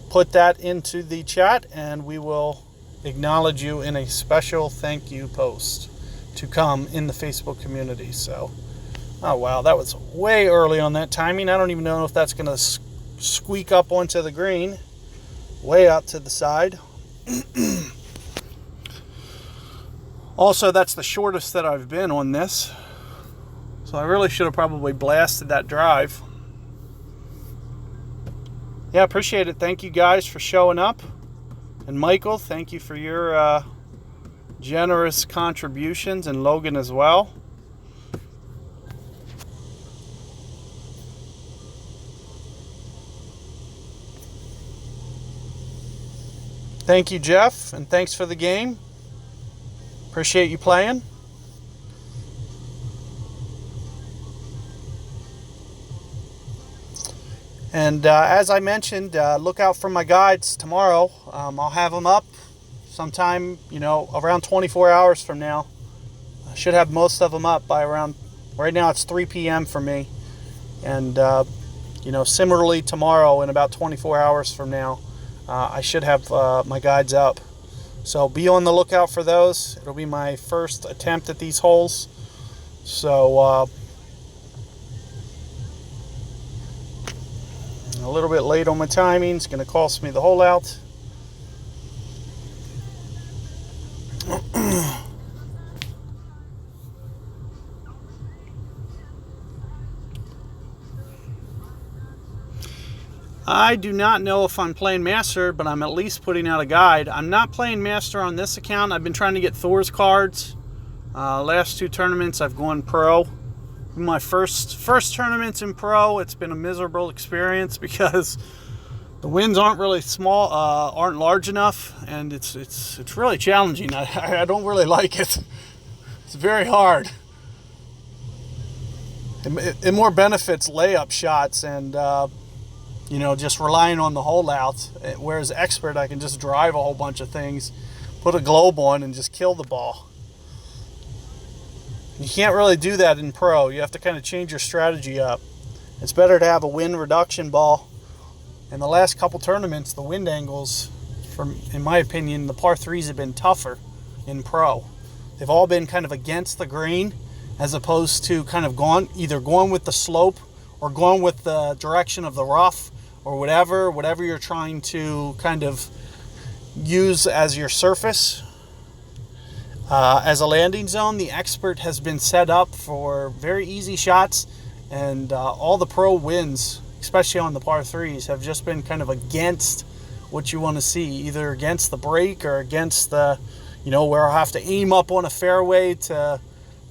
put that into the chat, and we will acknowledge you in a special thank you post to come in the Facebook community. So, oh wow, that was way early on that timing. I don't even know if that's going to squeak up onto the green, way out to the side. Also, that's the shortest that I've been on this, so I really should have probably blasted that drive. Yeah, appreciate it. Thank you guys for showing up. And Michael, thank you for your generous contributions, and Logan as well. Thank you, Jeff, and thanks for the game. Appreciate you playing. And as I mentioned, look out for my guides tomorrow. I'll have them up sometime, around 24 hours from now. I should have most of them up by around, right now it's 3 p.m. for me. And, similarly tomorrow, in about 24 hours from now, I should have my guides up. So be on the lookout for those. It'll be my first attempt at these holes. So a little bit late on my timing. It's going to cost me the hole out. I do not know if I'm playing Master, but I'm at least putting out a guide. I'm not playing Master on this account. I've been trying to get Thor's cards. Last 2 tournaments I've gone Pro. My first tournaments in Pro, it's been a miserable experience because the wins aren't really small, aren't large enough, and it's really challenging. I don't really like it. It's very hard. It more benefits layup shots and just relying on the hole out. Whereas Expert, I can just drive a whole bunch of things, put a globe on, and just kill the ball. You can't really do that in Pro. You have to kind of change your strategy up. It's better to have a wind reduction ball. In the last couple tournaments, the wind angles, in my opinion, the par 3s have been tougher in Pro. They've all been kind of against the green, as opposed to kind of either going with the slope or going with the direction of the rough, or whatever you're trying to kind of use as your surface. As a landing zone, the Expert has been set up for very easy shots, and all the Pro wins, especially on the par 3s, have just been kind of against what you want to see, either against the break or against the, where I have to aim up on a fairway to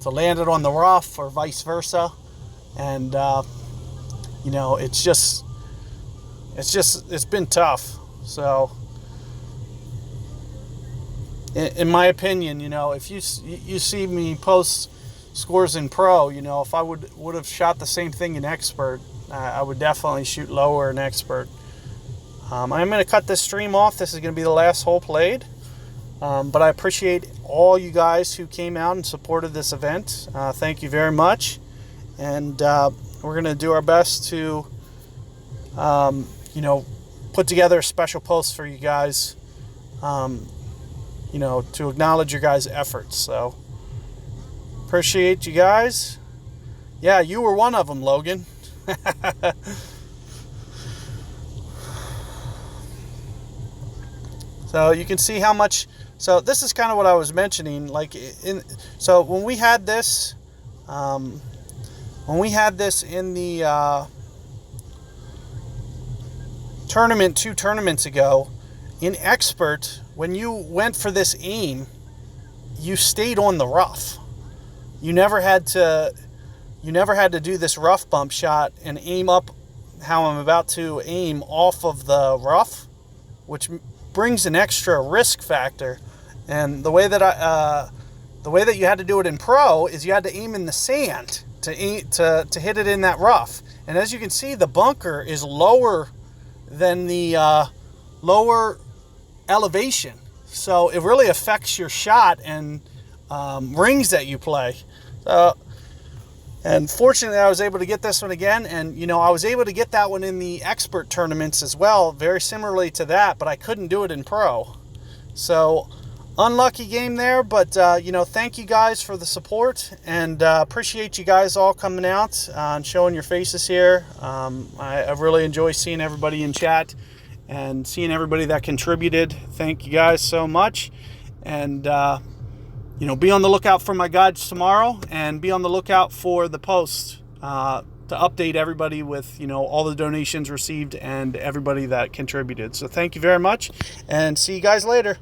to land it on the rough or vice versa. And you know, it's been tough. So in my opinion, you know, if you see me post scores in pro, you know, if I would have shot the same thing in expert, I would definitely shoot lower in expert. I'm going to cut this stream off. This is going to be the last hole played. But I appreciate all you guys who came out and supported this event. Thank you very much. And we're going to do our best to, you know, put together a special post for you guys, you know, to acknowledge your guys' efforts. So appreciate you guys. Yeah, you were one of them, Logan. So you can see how much. So this is kind of what I was mentioning. Like, so when we had this in the tournament 2 tournaments ago, in expert, when you went for this aim, you stayed on the rough. You never had to do this rough bump shot and aim up how I'm about to aim off of the rough, which brings an extra risk factor. And the way that you had to do it in pro is you had to aim in the sand to hit it in that rough. And as you can see, the bunker is lower than the lower elevation, so it really affects your shot and rings that you play. And fortunately, I was able to get this one again, and you know, I was able to get that one in the expert tournaments as well, very similarly to that, but I couldn't do it in pro. So unlucky game there, but you know, thank you guys for the support, and appreciate you guys all coming out and showing your faces here. I really enjoy seeing everybody in chat and seeing everybody that contributed. Thank you guys so much. And you know, be on the lookout for my guides tomorrow, and be on the lookout for the post to update everybody with, you know, all the donations received and everybody that contributed. So thank you very much, and see you guys later.